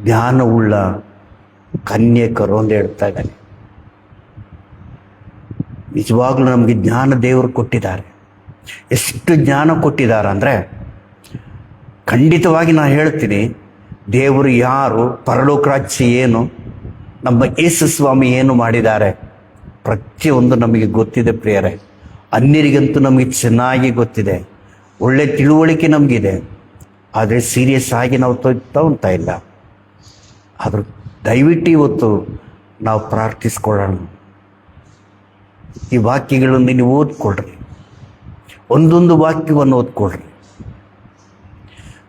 ಜ್ಞಾನವುಳ್ಳ ಕನ್ಯಕರು ಅಂತ ಹೇಳ್ತಾ ಇದ್ದಾನೆ. ನಿಜವಾಗ್ಲೂ ನಮಗೆ ಜ್ಞಾನ ದೇವರು ಕೊಟ್ಟಿದ್ದಾರೆ. ಎಷ್ಟು ಜ್ಞಾನ ಕೊಟ್ಟಿದ್ದಾರೆ ಅಂದರೆ, ಖಂಡಿತವಾಗಿ ನಾನು ಹೇಳ್ತೀನಿ, ದೇವರು ಯಾರು, ಪರಲೋಕ ರಾಜ್ಯ ಏನು, ನಮ್ಮ ಯೇಸು ಸ್ವಾಮಿ ಏನು ಮಾಡಿದ್ದಾರೆ, ಪ್ರತಿಯೊಂದು ನಮಗೆ ಗೊತ್ತಿದೆ ಪ್ರಿಯರೇ. ಅನ್ಯರಿಗಂತೂ ನಮಗೆ ಚೆನ್ನಾಗಿ ಗೊತ್ತಿದೆ, ಒಳ್ಳೆ ತಿಳುವಳಿಕೆ ನಮಗಿದೆ. ಆದರೆ ಸೀರಿಯಸ್ ಆಗಿ ನಾವು ತಗೊಳ್ತಾ ಇಲ್ಲ. ಆದರೂ ದಯವಿಟ್ಟು ಇವತ್ತು ನಾವು ಪ್ರಾರ್ಥಿಸ್ಕೊಳ್ಳೋಣ. ಈ ವಾಕ್ಯಗಳನ್ನು ನೀವು ಓದ್ಕೊಳ್ರಿ, ಒಂದೊಂದು ವಾಕ್ಯವನ್ನು ಓದ್ಕೊಳ್ರಿ.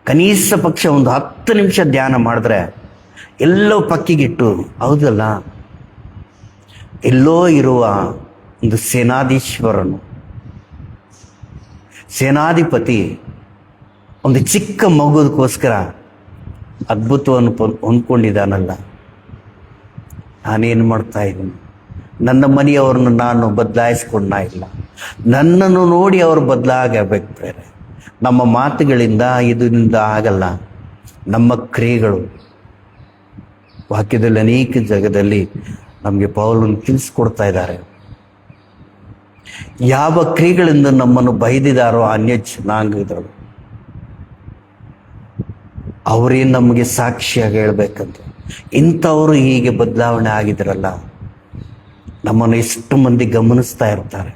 ಕನಿಷ್ಠ ಪಕ್ಷ ಒಂದು 10 ನಿಮಿಷ ಧ್ಯಾನ ಮಾಡಿದ್ರೆ ಎಲ್ಲೋ ಪಕ್ಕಿಗಿಟ್ಟು, ಹೌದಲ್ಲ, ಎಲ್ಲೋ ಇರುವ ಒಂದು ಸೇನಾಧೀಶ್ವರನು, ಸೇನಾಧಿಪತಿ ಒಂದು ಚಿಕ್ಕ ಮಗುದಕ್ಕೋಸ್ಕರ ಅದ್ಭುತವನ್ನು ಹೊಂದ್ಕೊಂಡಿದ್ದಾನಲ್ಲ. ನಾನೇನು ಮಾಡ್ತಾ ಇದ್ದೀನಿ, ನನ್ನ ಮನೆಯವ್ರನ್ನ ನಾನು ಬದಲಾಯಿಸ್ಕೊಂಡ ಇಲ್ಲ, ನನ್ನನ್ನು ನೋಡಿ ಅವರು ಬದಲಾಗಬೇಕು ಬೇರೆ. ನಮ್ಮ ಮಾತುಗಳಿಂದ ಇದರಿಂದ ಆಗಲ್ಲ, ನಮ್ಮ ಕ್ರಿಯೆಗಳು. ವಾಕ್ಯದಲ್ಲಿ ಅನೇಕ ಜಾಗದಲ್ಲಿ ನಮಗೆ ಪೌಲನು ತಿಳಿಸ್ಕೊಡ್ತಾ ಇದ್ದಾರೆ. ಯಾವ ಕ್ರಿಯೆಗಳಿಂದ ನಮ್ಮನ್ನು ಬೈದಿದಾರೋ ಅನ್ಯ ಜನಾಂಗದವರು, ಅವರೇ ನಮಗೆ ಸಾಕ್ಷಿಯಾಗಿ ಹೇಳ್ಬೇಕಂತ. ಇಂಥವರು ಹೀಗೆ ಬದಲಾವಣೆ ಆಗಿದ್ರಲ್ಲ, ನಮ್ಮನ್ನು ಎಷ್ಟು ಮಂದಿ ಗಮನಿಸ್ತಾ ಇರ್ತಾರೆ.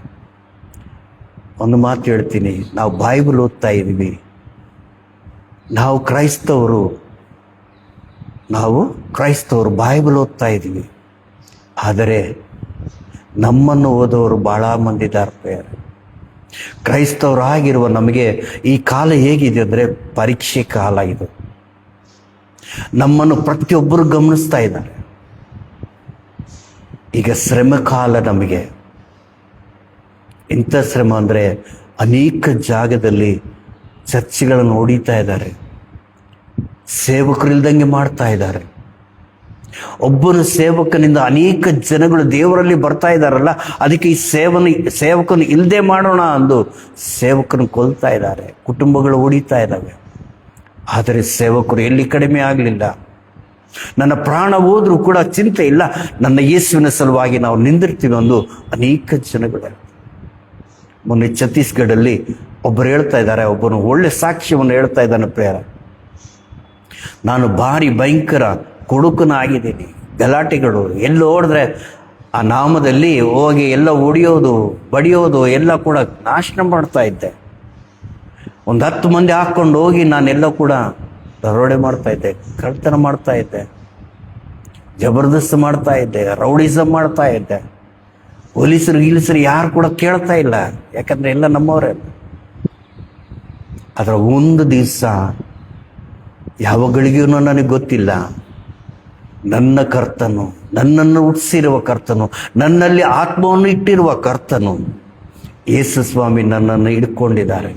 ಒಂದು ಮಾತು ಹೇಳ್ತೀನಿ, ನಾವು ಬೈಬಲ್ ಓದ್ತಾ ಇದ್ದೀವಿ, ನಾವು ಕ್ರೈಸ್ತವರು ಬೈಬಲ್ ಓದ್ತಾ ಇದ್ದೀವಿ. ಆದರೆ ನಮ್ಮನ್ನು ಓದೋರು ಭಾಳ ಮಂದಿ ಇದ್ದಾರೆ. ಕ್ರೈಸ್ತವರಾಗಿರುವ ನಮಗೆ ಈ ಕಾಲ ಹೇಗಿದೆ ಅಂದರೆ ಪರೀಕ್ಷೆ ಕಾಲ ಇದು. ನಮ್ಮನ್ನು ಪ್ರತಿಯೊಬ್ಬರು ಗಮನಿಸ್ತಾ ಇದ್ದಾರೆ. ಈಗ ಶ್ರಮ ಕಾಲ ನಮಗೆ. ಇಂಥ ಶ್ರಮ ಅಂದರೆ ಅನೇಕ ಜಾಗದಲ್ಲಿ ಚರ್ಚ್ಗಳನ್ನು ಹೊಡಿತಾ ಇದ್ದಾರೆ, ಸೇವಕರಿಲ್ದಂಗೆ ಮಾಡ್ತಾ ಇದ್ದಾರೆ. ಒಬ್ಬನು ಸೇವಕನಿಂದ ಅನೇಕ ಜನಗಳು ದೇವರಲ್ಲಿ ಬರ್ತಾ ಇದ್ದಾರಲ್ಲ, ಅದಕ್ಕೆ ಈ ಸೇವಕನು ಇಲ್ಲದೆ ಮಾಡೋಣ ಅಂದು ಸೇವಕನು ಕೊಲ್ತಾ ಇದ್ದಾರೆ, ಕುಟುಂಬಗಳು ಹೊಡಿತಾ ಇದ್ದಾವೆ. ಆದರೆ ಸೇವಕರು ಎಲ್ಲಿ ಕಡಿಮೆ ಆಗಲಿಲ್ಲ. ನನ್ನ ಪ್ರಾಣ ಹೋದ್ರೂ ಕೂಡ ಚಿಂತೆ ಇಲ್ಲ, ನನ್ನ ಯೇಸುವಿನ ಸಲುವಾಗಿ ನಾವು ನಿಂದಿರ್ತೀವಿ ಒಂದು ಅನೇಕ ಜನಗಳು. ಮೊನ್ನೆ ಛತ್ತೀಸ್ಗಢಲ್ಲಿ ಒಬ್ಬರು ಹೇಳ್ತಾ ಇದ್ದಾರೆ, ಒಬ್ಬನು ಒಳ್ಳೆ ಸಾಕ್ಷ್ಯವನ್ನು ಹೇಳ್ತಾ ಇದ್ದಾನೆ ಪ್ರೇರ. ನಾನು ಭಾರಿ ಭಯಂಕರ ಕೊಡುಕನಾಗಿದ್ದೀನಿ, ಗಲಾಟೆಗಳು ಎಲ್ಲಿ ಓಡಿದ್ರೆ ಆ ನಾಮದಲ್ಲಿ ಹೋಗಿ ಎಲ್ಲ ಹೊಡಿಯೋದು ಬಡಿಯೋದು ಎಲ್ಲ ಕೂಡ ನಾಶನ ಮಾಡ್ತಾ ಇದ್ದೆ. ಒಂದು 10 ಮಂದಿ ಹಾಕ್ಕೊಂಡು ಹೋಗಿ ನಾನೆಲ್ಲ ಕೂಡ ದರೋಡೆ ಮಾಡ್ತಾ ಇದ್ದೆ, ಕಳ್ತನ ಮಾಡ್ತಾ ಇದ್ದೆ, ಜಬರ್ದಸ್ತ್ ಮಾಡ್ತಾ ಇದ್ದೆ, ರೌಡಿಸಮ್ ಮಾಡ್ತಾ ಇದ್ದೆ. ಪೊಲೀಸರು ಯಾರು ಕೂಡ ಕೇಳ್ತಾ ಇಲ್ಲ, ಯಾಕಂದ್ರೆ ಎಲ್ಲ ನಮ್ಮವರೇ. ಅದರ ಒಂದು ದಿವಸ ಯಾವ ಗಳಿಗೆಯೂ ನನಗೆ ಗೊತ್ತಿಲ್ಲ, ನನ್ನ ಕರ್ತನು, ನನ್ನನ್ನು ಹುಟ್ಟಿಸಿರುವ ಕರ್ತನು, ನನ್ನಲ್ಲಿ ಆತ್ಮವನ್ನು ಇಟ್ಟಿರುವ ಕರ್ತನು ಯೇಸು ಸ್ವಾಮಿ ನನ್ನನ್ನು ಹಿಡ್ಕೊಂಡಿದ್ದಾರೆ.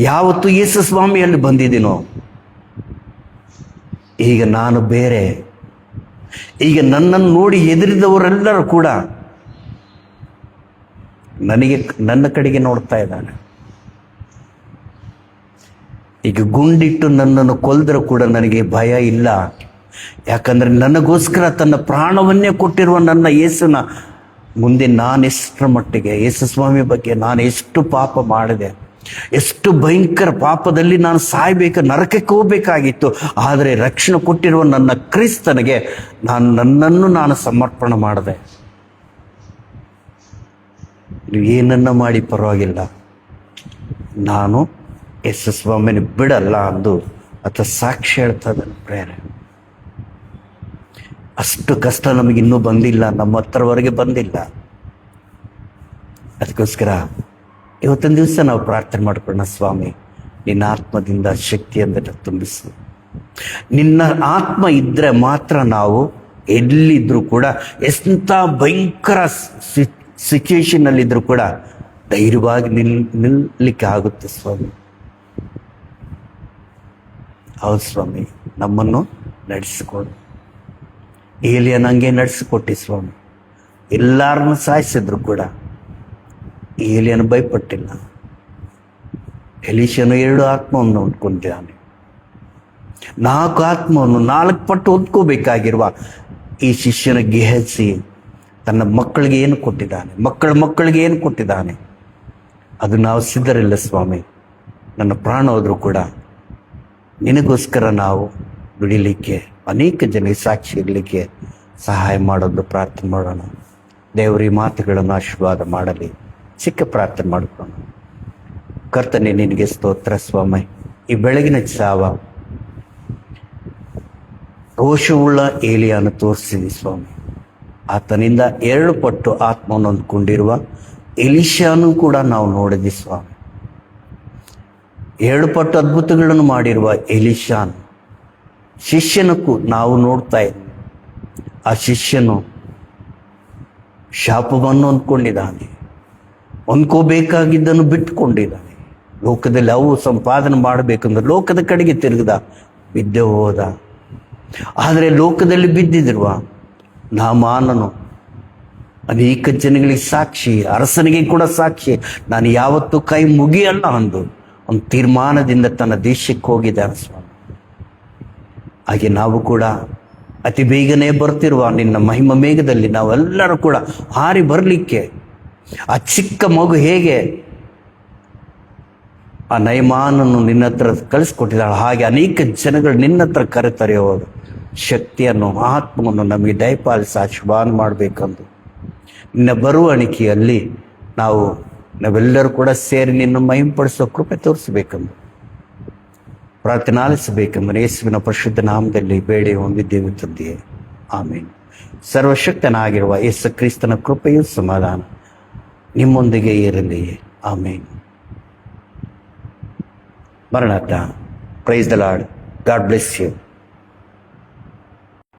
ಯಾವತ್ತು ಯೇಸು ಸ್ವಾಮಿಯಲ್ಲಿ ಬಂದಿದ್ದೀನೋ, ಈಗ ನಾನು ಬೇರೆ. ಈಗ ನನ್ನನ್ನು ನೋಡಿ ಹೆದರಿದವರೆಲ್ಲರೂ ಕೂಡ ನನ್ನ ಕಡೆಗೆ ನೋಡ್ತಾ ಇದ್ದಾನೆ. ಈಗ ಗುಂಡಿಟ್ಟು ನನ್ನನ್ನು ಕೊಲ್ದರೂ ಕೂಡ ನನಗೆ ಭಯ ಇಲ್ಲ. ಯಾಕಂದ್ರೆ ನನಗೋಸ್ಕರ ತನ್ನ ಪ್ರಾಣವನ್ನೇ ಕೊಟ್ಟಿರುವ ನನ್ನ ಯೇಸುನ ಮುಂದೆ ನಾನೆಷ್ಟರ ಮಟ್ಟಿಗೆ ಯೇಸು ಸ್ವಾಮಿ ಬಗ್ಗೆ ನಾನು ಎಷ್ಟು ಪಾಪ ಮಾಡಿದೆ, ಎಷ್ಟು ಭಯಂಕರ ಪಾಪದಲ್ಲಿ ನಾನು ಸಾಯ್ಬೇಕು, ನರಕಕ್ಕೆ ಹೋಗ್ಬೇಕಾಗಿತ್ತು. ಆದರೆ ರಕ್ಷಣೆ ಕೊಟ್ಟಿರುವ ನನ್ನ ಕ್ರಿಸ್ತನಿಗೆ ನನ್ನನ್ನು ನಾನು ಸಮರ್ಪಣೆ ಮಾಡಿದೆ. ನೀವು ಏನನ್ನ ಮಾಡಿ ಪರವಾಗಿಲ್ಲ, ನಾನು ಯೇಸು ಸ್ವಾಮಿನ ಬಿಡಲ್ಲ ಅಂದು ಅಥವಾ ಸಾಕ್ಷಿ ಹೇಳ್ತಾ ಇದ್ದಾನೆ ಪ್ರೇರೆ. ಅಷ್ಟು ಕಷ್ಟ ನಮಗಿನ್ನೂ ಬಂದಿಲ್ಲ, ನಮ್ಮ ಹತ್ರವರೆಗೆ ಬಂದಿಲ್ಲ. ಅದಕ್ಕೋಸ್ಕರ ಇವತ್ತೊಂದು ದಿವಸ ನಾವು ಪ್ರಾರ್ಥನೆ ಮಾಡ್ಕೊಳ್ಳೋಣ, ಸ್ವಾಮಿ ನಿನ್ನ ಆತ್ಮದಿಂದ ಶಕ್ತಿಯನ್ನು ತುಂಬಿಸು. ನಿನ್ನ ಆತ್ಮ ಇದ್ದರೆ ಮಾತ್ರ ನಾವು ಎಲ್ಲಿದ್ರೂ ಕೂಡ, ಎಂಥ ಭಯಂಕರ ಸಿಚುವೇಶನ್ನಲ್ಲಿದ್ದರೂ ಕೂಡ ಧೈರ್ಯವಾಗಿ ನಿಲ್ಲಲಿಕ್ಕೆ ಆಗುತ್ತೆ ಸ್ವಾಮಿ. ಹೌದು ಸ್ವಾಮಿ, ನಮ್ಮನ್ನು ನಡೆಸಿಕೊಡು. ಏಲಿಯನ್ ಹಂಗೆ ನಡೆಸಿಕೊಟ್ಟಿ ಸ್ವಾಮಿ. ಎಲ್ಲರನ್ನು ಸಾಯಿಸಿದ್ರು ಕೂಡ ಏಲಿಯನ್ ಭಯಪಟ್ಟಿಲ್ಲ. ಎಲೀಷನು 2 ಆತ್ಮವನ್ನು ಹೊಂದ್ಕೊಂಡಿದ್ದಾನೆ. 4 ಆತ್ಮವನ್ನು 4 ಪಟ್ಟು ಹೊಂದ್ಕೋಬೇಕಾಗಿರುವ ಈ ಶಿಷ್ಯನ ಗೆಹಜಿ ತನ್ನ ಮಕ್ಕಳಿಗೆ ಏನು ಕೊಟ್ಟಿದ್ದಾನೆ, ಮಕ್ಕಳಿಗೆ ಏನು ಕೊಟ್ಟಿದ್ದಾನೆ, ಅದು ನಾವು ಸಿದ್ಧರಿಲ್ಲ ಸ್ವಾಮಿ. ನನ್ನ ಪ್ರಾಣ ಹೋದರೂ ಕೂಡ ನಿನಗೋಸ್ಕರ ನಾವು ದುಡಿಲಿಕ್ಕೆ, ಅನೇಕ ಜನರಿಗೆ ಸಾಕ್ಷಿ ಇರಲಿಕ್ಕೆ ಸಹಾಯ ಮಾಡೋದು ಪ್ರಾರ್ಥನೆ ಮಾಡೋಣ. ದೇವರ ಈ ಮಾತುಗಳನ್ನು ಆಶೀರ್ವಾದ ಮಾಡಲಿ. ಚಿಕ್ಕ ಪ್ರಾರ್ಥನೆ ಮಾಡಿಕೊಂಡು, ಕರ್ತನೆ ನಿನಗೆ ಸ್ತೋತ್ರ ಸ್ವಾಮಿ. ಈ ಬೆಳಗಿನ ಜಾವ ರೋಷವುಳ್ಳ ಏಲಿಯನ್ನು ತೋರಿಸಿದಿ ಸ್ವಾಮಿ. ಆತನಿಂದ 2 ಪಟ್ಟು ಆತ್ಮವನ್ನು ಹೊಂದ್ಕೊಂಡಿರುವ ಎಲೀಷನು ಕೂಡ ನಾವು ನೋಡಿದ್ವಿ ಸ್ವಾಮಿ. 2 ಪಟ್ಟು ಅದ್ಭುತಗಳನ್ನು ಮಾಡಿರುವ ಎಲೀಷಾನ್ ಶಿಷ್ಯನಕ್ಕೂ ನಾವು ನೋಡ್ತಾ ಇದ್ವಿ. ಆ ಶಿಷ್ಯನು ಶಾಪವನ್ನು ಹೊಂದ್ಕೊಂಡಿದ್ದಾನೆ, ಹೊಂದ್ಕೋಬೇಕಾಗಿದ್ದನ್ನು ಬಿಟ್ಟುಕೊಂಡಿದ್ದಾನೆ. ಲೋಕದಲ್ಲಿ ಅವು ಸಂಪಾದನೆ ಮಾಡಬೇಕಂದ್ರೆ ಲೋಕದ ಕಡೆಗೆ ತಿರುಗಿದ, ಬಿದ್ದೆ ಹೋದ. ಆದರೆ ಲೋಕದಲ್ಲಿ ಬಿದ್ದಿರುವ ನಾಮಾನನು ಅನೇಕ ಜನಗಳಿಗೆ ಸಾಕ್ಷಿ, ಅರಸನಿಗೆ ಕೂಡ ಸಾಕ್ಷಿ, ನಾನು ಯಾವತ್ತೂ ಕೈ ಮುಗಿಯಲ್ಲ ಅಂದು ಒಂದು ತೀರ್ಮಾನದಿಂದ ತನ್ನ ದೇಶಕ್ಕೆ ಹೋಗಿದ್ದಾನೆ ಸ್ವಾಮಿ. ಹಾಗೆ ನಾವು ಕೂಡ ಅತಿ ಬೇಗನೆ ಬರ್ತಿರುವ ನಿನ್ನ ಮಹಿಮ ಮೇಘದಲ್ಲಿ ನಾವೆಲ್ಲರೂ ಕೂಡ ಹಾರಿ ಬರಲಿಕ್ಕೆ, ಆ ಚಿಕ್ಕ ಮಗು ಹೇಗೆ ಆ ನಯಮಾನನ್ನು ನಿನ್ನ ಹತ್ರ ಕಳಿಸ್ಕೊಟ್ಟಿದ್ದಾಳೆ, ಹಾಗೆ ಅನೇಕ ಜನಗಳು ನಿನ್ನ ಹತ್ರ ಕರೆತರೆಯುವಾಗ ಶಕ್ತಿಯನ್ನು, ಆತ್ಮವನ್ನು ನಮಗೆ ದಯಪಾಲಿಸಿ ಆಶೀರ್ವಾದ ಮಾಡಬೇಕಂದು ನಿನ್ನ ಬರುವಣಿಕೆಯಲ್ಲಿ ನಾವೆಲ್ಲರೂ ಕೂಡ ಸೇರಿ ನಿನ್ನ ಮಹಿಂಪಡಿಸೋ ಕೃಪೆ ತೋರಿಸಬೇಕೆಂದು ಪ್ರಾರ್ಥನೆ ಆಲಿಸಬೇಕೆಂದು ಯೇಸುವಿನ ಪರಿಶುದ್ಧ ನಾಮದಲ್ಲಿ ಬೇಡಿ ಹೊಂದಿದ್ದೇವೆ ತಂದೆಯೇ, ಆಮೇನ್. ಸರ್ವಶಕ್ತನಾಗಿರುವ ಯೇಸು ಕ್ರಿಸ್ತನ ಕೃಪೆಯೂ ಸಮಾಧಾನ ನಿಮ್ಮೊಂದಿಗೆ ಇರಲಿ, ಆಮೇನ್. ಮರಣಾತ. Praise the lord. God bless you.